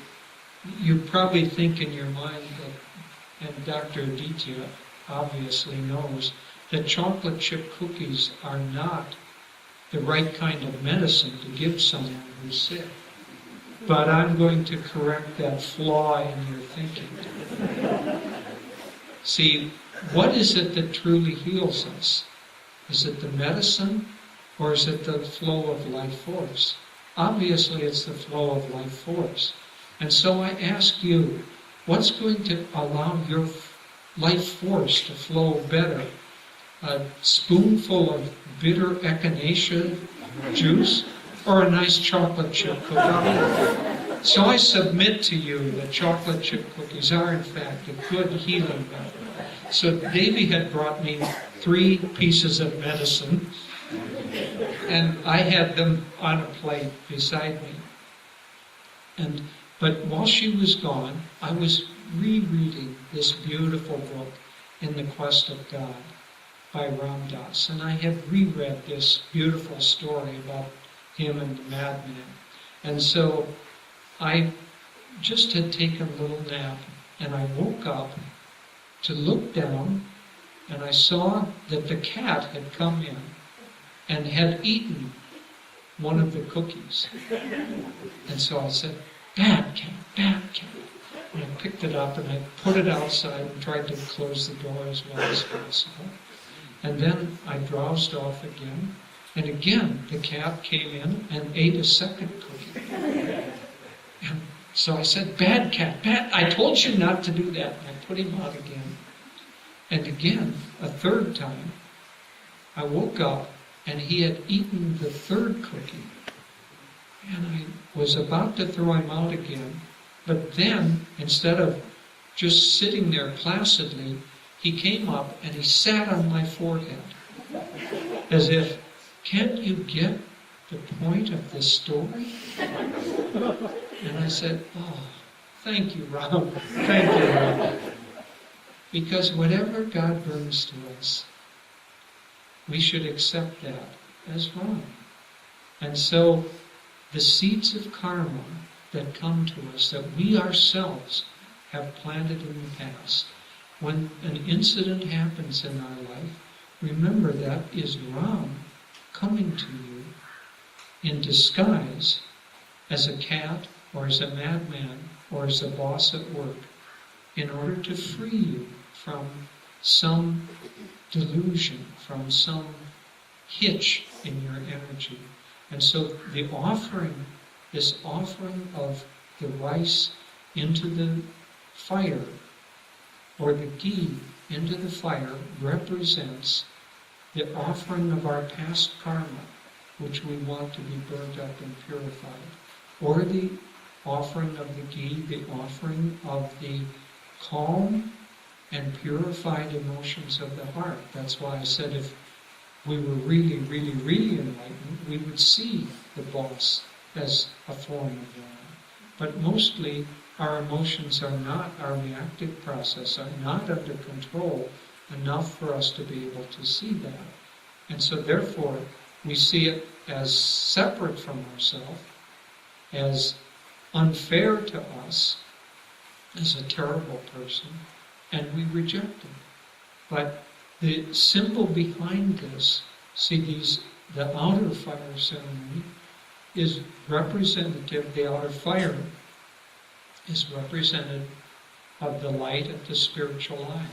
[SPEAKER 2] you probably think in your mind that, and Dr. Aditya obviously knows, that chocolate chip cookies are not the right kind of medicine to give someone who's sick. But I'm going to correct that flaw in your thinking. See, what is it that truly heals us? Is it the medicine, or is it the flow of life force? Obviously, it's the flow of life force. And so I ask you, what's going to allow your life force to flow better? A spoonful of bitter echinacea juice, or a nice chocolate chip cookie? So I submit to you that chocolate chip cookies are in fact a good healing method. So Davy had brought me 3 pieces of medicine, and I had them on a plate beside me. But while she was gone, I was rereading this beautiful book, In the Quest of God, by Ram Dass, and I had reread this beautiful story about him and the madman. And so I just had taken a little nap, and I woke up to look down, and I saw that the cat had come in and had eaten one of the cookies. And so I said, bad cat, bad cat. And I picked it up and I put it outside and tried to close the door as well as possible. And then I drowsed off again. And again, the cat came in and ate a second cookie. And so I said, bad cat, bad. I told you not to do that. And I put him out again. And again, a third time, I woke up and he had eaten the 3rd cookie. And I was about to throw him out again. But then, instead of just sitting there placidly, he came up and he sat on my forehead. As if, can't you get the point of this story? And I said, oh, thank you, Ram. Thank you, Ram. Because whatever God brings to us, we should accept that as wrong. And so the seeds of karma that come to us, that we ourselves have planted in the past, when an incident happens in our life, remember that is Ram coming to you in disguise as a cat or as a madman or as a boss at work in order to free you from some delusion, from some hitch in your energy. And so the offering, this offering of the rice into the fire, or the ghee into the fire, represents the offering of our past karma, which we want to be burnt up and purified. Or the offering of the ghee, the offering of the calm and purified emotions of the heart. That's why I said if we were really, really, really enlightened, we would see the boss as a form of God. But mostly our emotions are not, our reactive process are not under control enough for us to be able to see that. And so therefore, we see it as separate from ourselves, as unfair to us, as a terrible person, and we reject it. But the symbol behind this, see the outer fire ceremony is representative, the outer fire is representative of the light of the spiritual eye.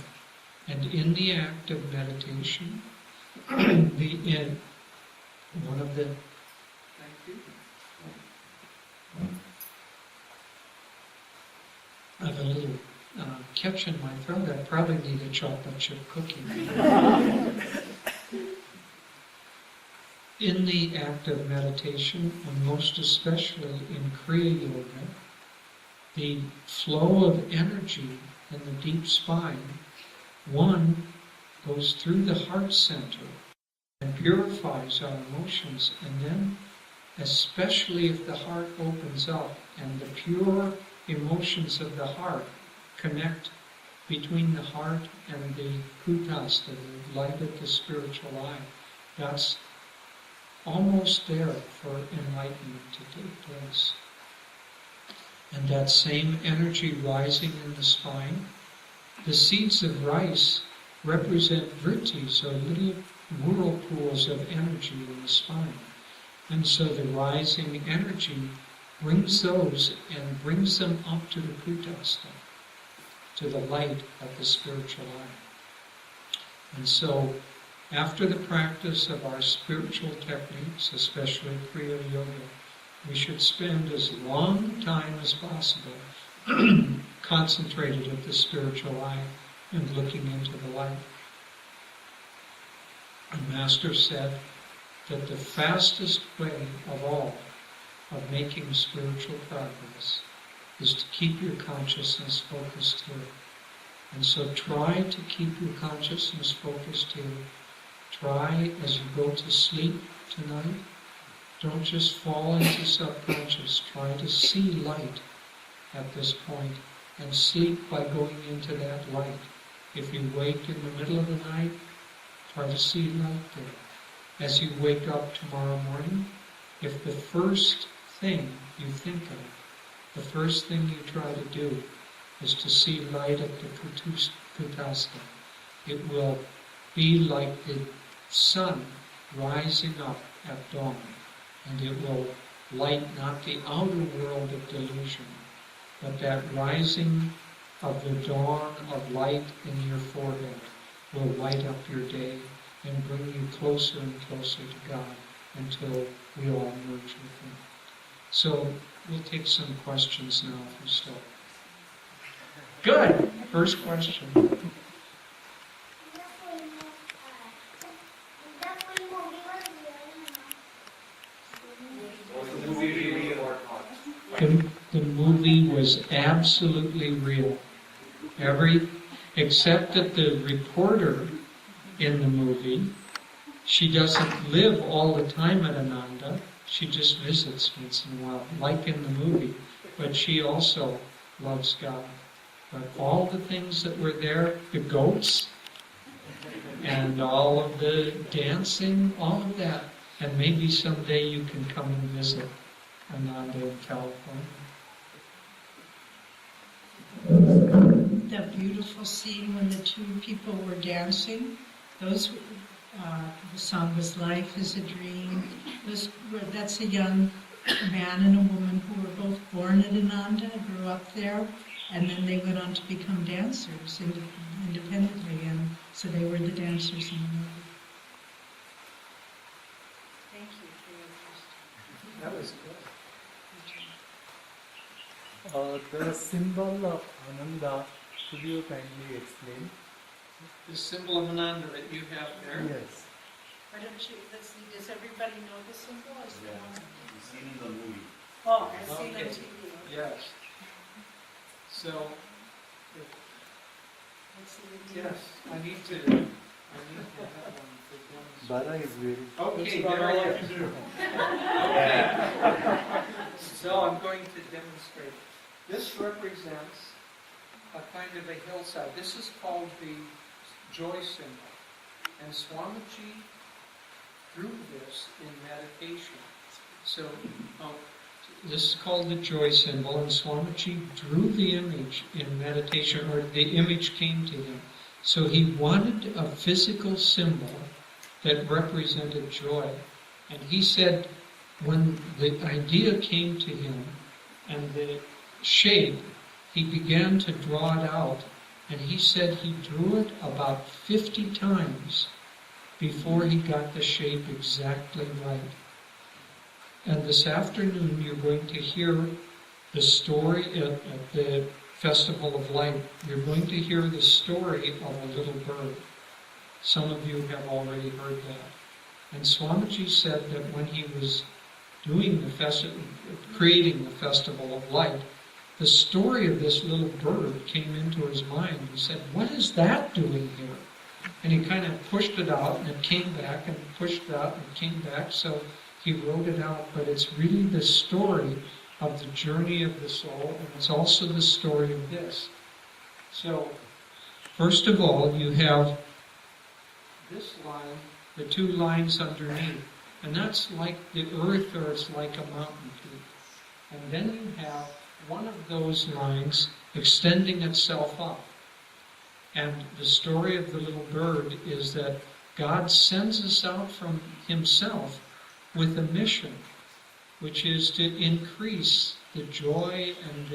[SPEAKER 2] And in the act of meditation, one of the I have a little catch in my throat. I probably need a chocolate chip cookie. In the act of meditation, and most especially in Kriya Yoga, the flow of energy in the deep spine, one goes through the heart center and purifies our emotions, and then, especially if the heart opens up and the pure emotions of the heart connect between the heart and the kutastha, the light of the spiritual eye, that's almost there for enlightenment to take place. And that same energy rising in the spine, the seeds of rice represent vrittis, or little whirlpools of energy in the spine. And so the rising energy brings those and brings them up to the kutastha, to the light of the spiritual eye. And so, after the practice of our spiritual techniques, especially Kriya Yoga, we should spend as long time as possible concentrated at the spiritual eye and looking into the light. The Master said that the fastest way of all of making spiritual progress is to keep your consciousness focused here. And so try to keep your consciousness focused here. Try as you go to sleep tonight, don't just fall into subconscious. Try to see light at this point and sleep by going into that light. If you wake in the middle of the night, try to see light there. As you wake up tomorrow morning, if the first thing you think of, the first thing you try to do is to see light at the kutastha, it will be like the sun rising up at dawn, and it will light not the outer world of delusion, but that rising of the dawn of light in your forehead will light up your day and bring you closer and closer to God until we all merge with Him. So we'll take some questions now if you still. Good. First question. The movie was absolutely real. Except that the reporter in the movie, she doesn't live all the time at Ananda. She just visits once in a while, like in the movie. But she also loves God. But all the things that were there, the goats, and all of the dancing, all of that, and maybe someday you can come and visit Ananda in California.
[SPEAKER 1] That beautiful scene when the two people were dancing, the song was Life is a Dream. That's a young man and a woman who were both born at Ananda, grew up there, and then they went on to become dancers independently, and so they were the dancers in the movie. Thank you for your question.
[SPEAKER 2] That was good.
[SPEAKER 3] The symbol of Ananda, could you kindly explain?
[SPEAKER 2] The symbol of Ananda that you have there.
[SPEAKER 3] Yes.
[SPEAKER 1] Why don't you, let's see, does everybody know the symbol? Is there one?
[SPEAKER 4] You've seen in the movie.
[SPEAKER 1] Oh, I've seen it
[SPEAKER 2] Okay.
[SPEAKER 1] on TV.
[SPEAKER 2] Yes. So, Yes, I need to have one for Glen's.
[SPEAKER 3] Bara is wearing.
[SPEAKER 2] Okay, there I am. Okay. So I'm going to demonstrate. This represents a kind of a hillside. This is called the joy symbol. And Swamiji drew this in meditation. So, this is called the joy symbol, and Swamiji drew the image in meditation, or the image came to him. So he wanted a physical symbol that represented joy. And he said, when the idea came to him and the shape, he began to draw it out. And he said he drew it about 50 times before he got the shape exactly right. And this afternoon you're going to hear the story at the Festival of Light. You're going to hear the story of a little bird. Some of you have already heard that. And Swamiji said that when he was doing creating the Festival of Light, the story of this little bird came into his mind. He said, "What is that doing here?" And he kind of pushed it out, and it came back, and pushed it out, and it came back. So he wrote it out, but it's really the story of the journey of the soul, and it's also the story of this. So, first of all, you have this line, the two lines underneath, and that's like the earth, or it's like a mountain peak. And then you have one of those lines extending itself up. And the story of the little bird is that God sends us out from Himself with a mission, which is to increase the joy and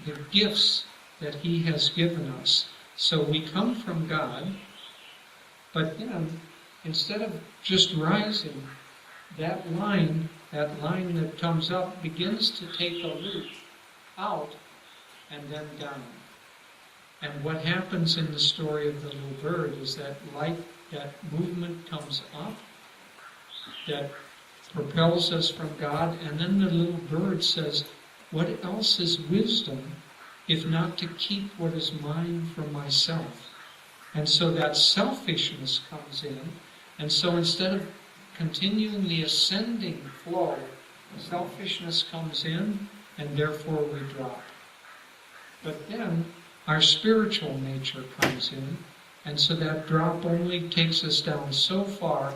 [SPEAKER 2] the gifts that He has given us. So we come from God, but then instead of just rising, that line that comes up begins to take a root out and then down. And what happens in the story of the little bird is that light, that movement comes up, that propels us from God, and then the little bird says, "What else is wisdom if not to keep what is mine for myself?" And so that selfishness comes in, and so instead of continuing the ascending flow, selfishness comes in, and therefore we drop. But then our spiritual nature comes in, and so that drop only takes us down so far,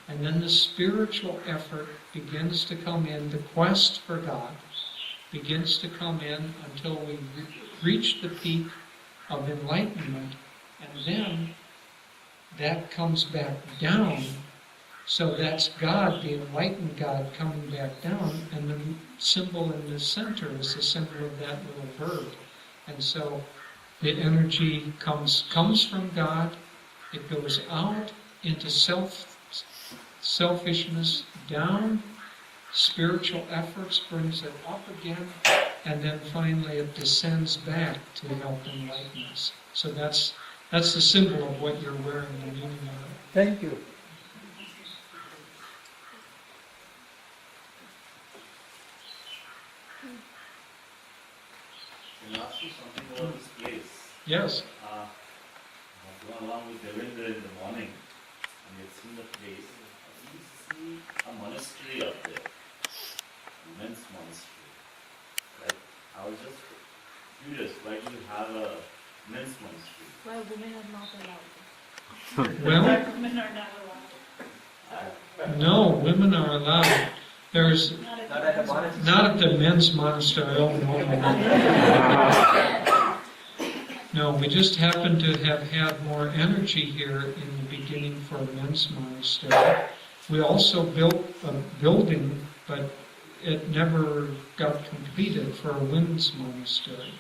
[SPEAKER 2] and then the spiritual effort begins to come in, the quest for God begins to come in until we reach the peak of enlightenment, and then that comes back down. So that's God, the enlightened God, coming back down, and the symbol in the center is the symbol of that little bird. And so the energy comes from God, it goes out into selfishness, down, spiritual efforts brings it up again, and then finally it descends back to help enlighten us. So that's the symbol of what you're wearing, the meaning of it.
[SPEAKER 3] Thank you.
[SPEAKER 4] Can I ask you something about this place?
[SPEAKER 2] Yes.
[SPEAKER 4] I've gone along with Devendra in the morning, and we have seen the place. We see a monastery up there, a men's monastery. Like, I was just curious, why do you have a men's monastery?
[SPEAKER 5] Well, women are not allowed.
[SPEAKER 2] Well,
[SPEAKER 5] Women are not allowed.
[SPEAKER 2] no, women are allowed. There's not at the men's monastery. Oh, no, we just happen to have had more energy here in the beginning for a men's monastery. We also built a building, but it never got completed for a women's monastery.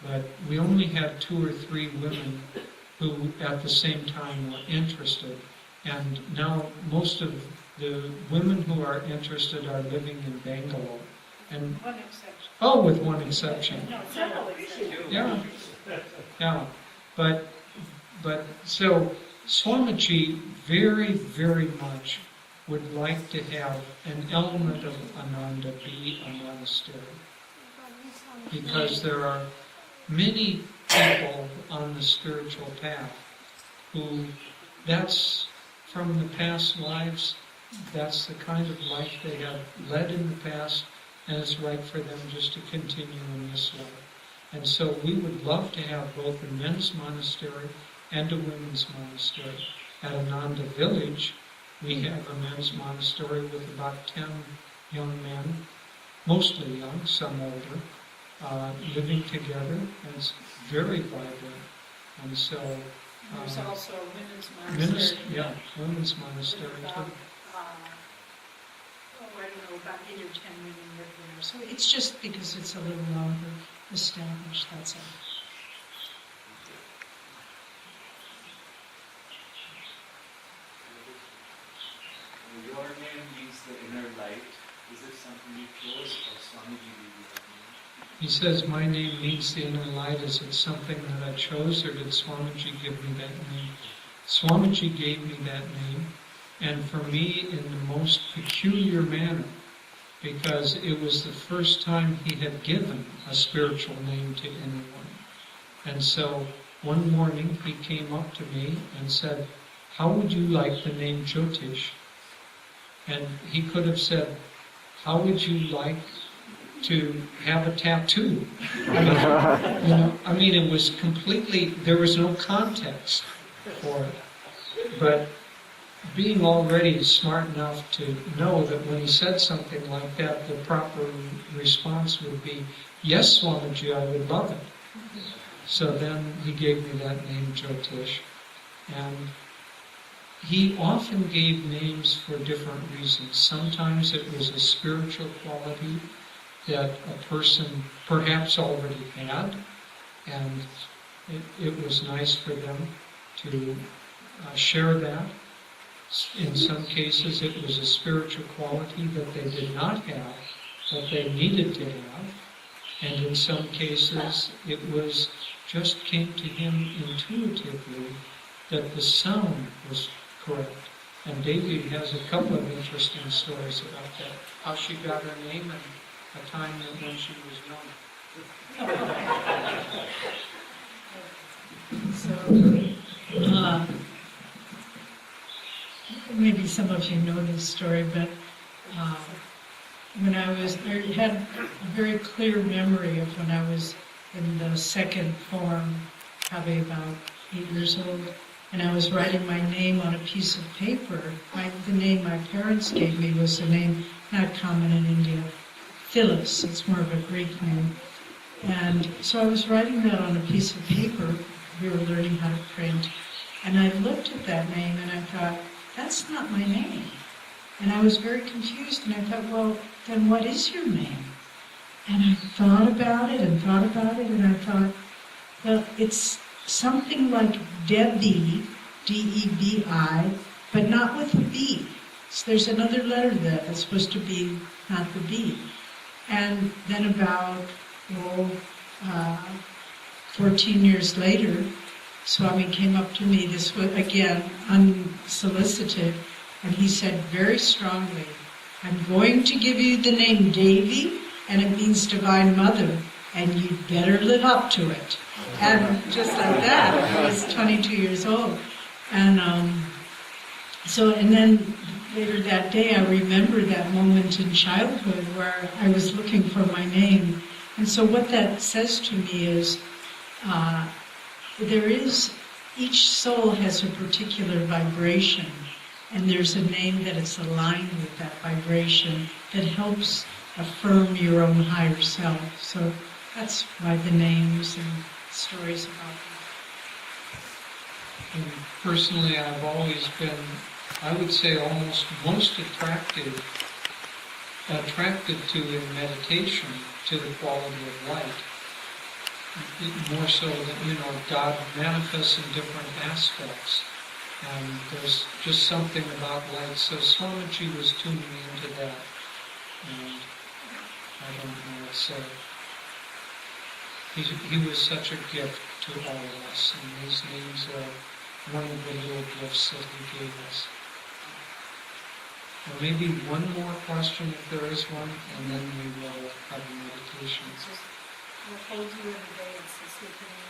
[SPEAKER 2] But we only had 2 or 3 women who at the same time were interested. And now most of the women who are interested are living in Bangalore. And
[SPEAKER 5] One exception.
[SPEAKER 2] oh, with one exception.
[SPEAKER 5] No, several exceptions.
[SPEAKER 2] Yeah. But so Swamiji very, very much would like to have an element of Ananda be a monastery. Because there are many people on the spiritual path who, that's from the past lives, that's the kind of life they have led in the past, and it's right for them just to continue in this life. And so we would love to have both a men's monastery and a women's monastery. At Ananda Village, we have a men's monastery with about 10 young men, mostly young, some older, living together, and it's very vibrant. And so,
[SPEAKER 1] There's also a women's
[SPEAKER 2] women's,
[SPEAKER 1] monastery.
[SPEAKER 2] yeah, women's monastery
[SPEAKER 1] With
[SPEAKER 2] too.
[SPEAKER 1] about, I don't know, about 8 or 10 women live there. So it's just because it's a little longer established, that's all.
[SPEAKER 3] Your name means the inner light. Is it something you chose or Swamiji gave you that name?
[SPEAKER 2] He says, my name means the inner light. Is it something that I chose, or did Swamiji give me that name? Swamiji gave me that name, and for me in the most peculiar manner, because it was the first time he had given a spiritual name to anyone. And so one morning he came up to me and said, how would you like the name Jyotish? And he could have said, how would you like to have a tattoo? I mean, it was completely, there was no context for it. But being already smart enough to know that when he said something like that, the proper response would be, yes, Swamiji, I would love it. So then he gave me that name, Jyotish. And he often gave names for different reasons. Sometimes it was a spiritual quality that a person perhaps already had, and it was nice for them to share that. In some cases it was a spiritual quality that they did not have, that they needed to have. And in some cases it was just came to him intuitively that the sound was correct. And Devi has a couple of interesting stories about that. How she got her name and a time when she was young.
[SPEAKER 1] So, maybe some of you know this story, but when I had a very clear memory of when I was in the second form, probably about 8 years old, and I was writing my name on a piece of paper. The name my parents gave me was a name not common in India, Phyllis. It's more of a Greek name. And so I was writing that on a piece of paper. We were learning how to print. And I looked at that name and I thought, that's not my name. And I was very confused and I thought, well, then what is your name? And I thought about it and I thought, well, it's something like Debi, D-E-B-I, but not with a B. So there's another letter there that's supposed to be not the B. And then about 14 years later, Swami came up to me, this was again unsolicited, and he said very strongly, I'm going to give you the name Devi, and it means Divine Mother, and you'd better live up to it. And just like that, I was 22 years old. And and then later that day, I remember that moment in childhood where I was looking for my name. And so what that says to me is, each soul has a particular vibration, and there's a name that is aligned with that vibration that helps affirm your own higher self. So that's why the names and stories about them.
[SPEAKER 2] And personally, I've always been, I would say, almost most attracted to in meditation to the quality of light. More so that, God manifests in different aspects. And there's just something about light. So Swamiji was tuning into that. And I don't know, he was such a gift to all of us. And these names are one of the little gifts that he gave us. Well, maybe one more question if there is one, and then we will have a meditation.
[SPEAKER 5] We'll hold you every day and see sleeping in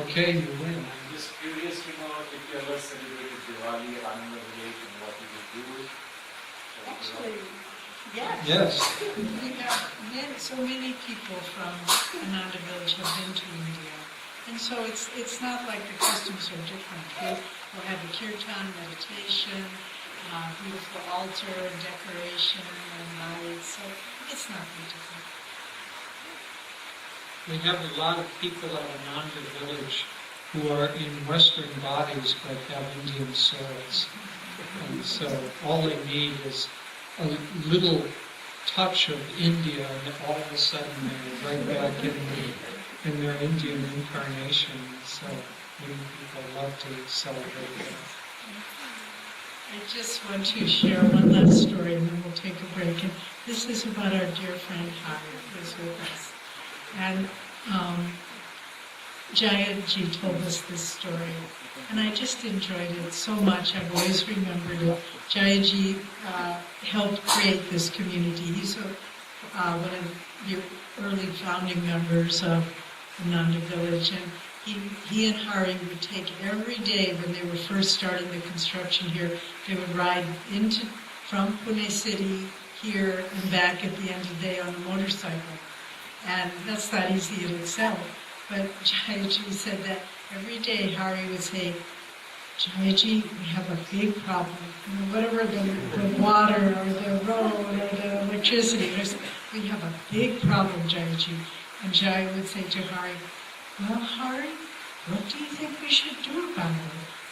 [SPEAKER 2] Okay, you win.
[SPEAKER 3] I'm just curious to know if you ever celebrated Diwali, Ananda Village, and what you would do.
[SPEAKER 5] Actually, yes.
[SPEAKER 2] Yes.
[SPEAKER 1] We have so many people from Ananda Village have been to India. And so it's not like the customs are different. We'll have a kirtan, meditation, beautiful altar, decoration, and lights. So it's not very different.
[SPEAKER 2] We have a lot of people at Ananda Village who are in Western bodies but have Indian souls. And so all they need is a little touch of India, and all of a sudden they're right back in their Indian incarnation. So many people love to celebrate that.
[SPEAKER 1] I just want to share one last story and then we'll take a break. And this is about our dear friend Hari, who's with us. And Jayaji told us this story, and I just enjoyed it so much. I've always remembered it. Jayaji helped create this community. He's one of the early founding members of Ananda Village, and he and Hari would take every day when they were first starting the construction here. They would ride from Pune City here and back at the end of the day on a motorcycle. And that's not easy in itself. But Jayaji said that every day Hari would say, Jayaji, we have a big problem. Whatever the water or the road or the electricity, we have a big problem, Jayaji. And Jai would say to Hari, well, Hari, what do you think we should do about it?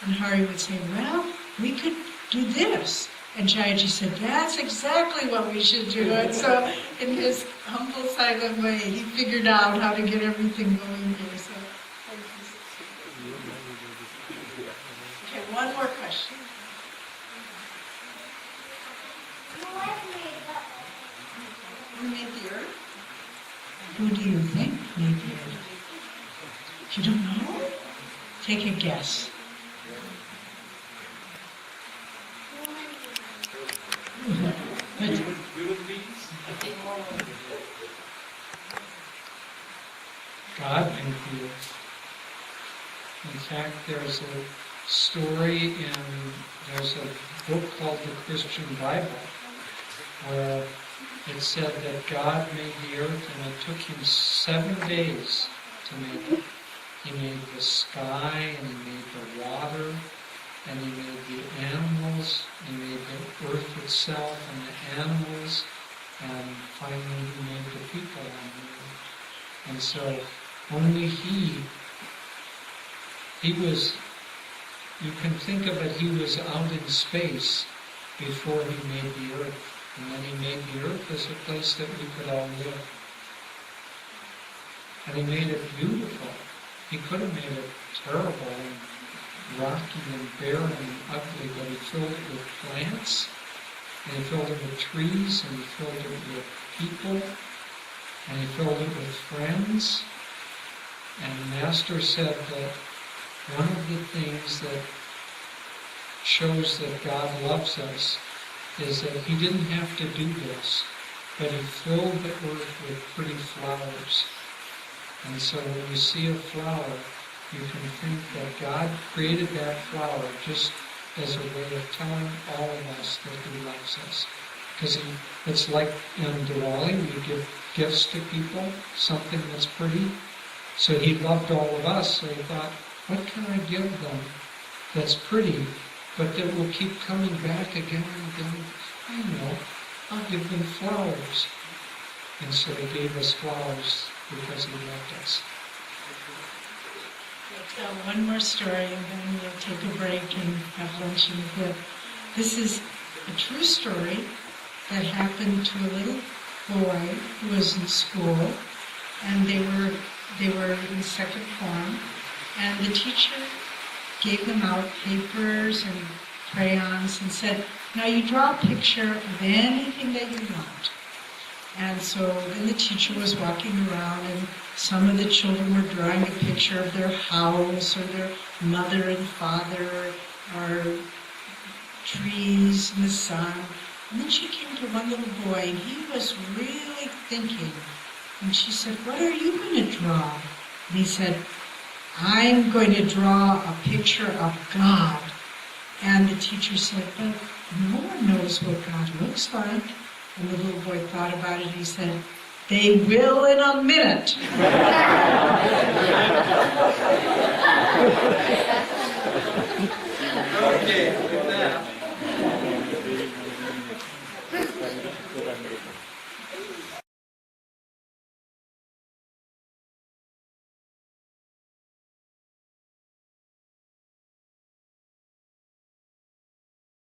[SPEAKER 1] And Hari would say, well, we could do this. And Jayaji said, that's exactly what we should do. And so in his humble, silent way, he figured out how to get everything going here. So, okay, one more question. Who made the earth? Who do you think made the earth? You don't know? Take a guess.
[SPEAKER 3] Human beings?
[SPEAKER 2] God made the earth. In fact, there's a story there's a book called the Christian Bible, where it said that God made the earth and it took him 7 days to make it. He made the sky, and he made the water, and he made the animals, he made the earth itself and the animals, and finally he made the people on the earth. And so only he was, you can think of it, he was out in space before he made the earth. And then he made the earth as a place that we could all live. And he made it beautiful. He could have made it terrible and rocky and barren and ugly, but he filled it with plants, and he filled it with trees, and he filled it with people, and he filled it with friends. And the Master said that one of the things that shows that God loves us is that he didn't have to do this, but he filled the earth with pretty flowers. And so when you see a flower, you can think that God created that flower just as a way of telling all of us that he loves us. Because it's like in Diwali, we give gifts to people, something that's pretty. So he loved all of us, so he thought, what can I give them that's pretty, but that will keep coming back again and again? I know, I'll give them flowers. And so he gave us flowers because he loved us.
[SPEAKER 1] I'll tell one more story and then we'll take a break and have lunch in a bit. This is a true story that happened to a little boy who was in school, and they were in second form, and the teacher gave them out papers and crayons and said, now you draw a picture of anything that you want. And so then the teacher was walking around, and some of the children were drawing a picture of their house or their mother and father or trees in the sun. And then she came to one little boy, and he was really thinking. And she said, what are you going to draw? And he said, I'm going to draw a picture of God. And the teacher said, but no one knows what God looks like. And the little boy thought about it. He said, they will in a minute.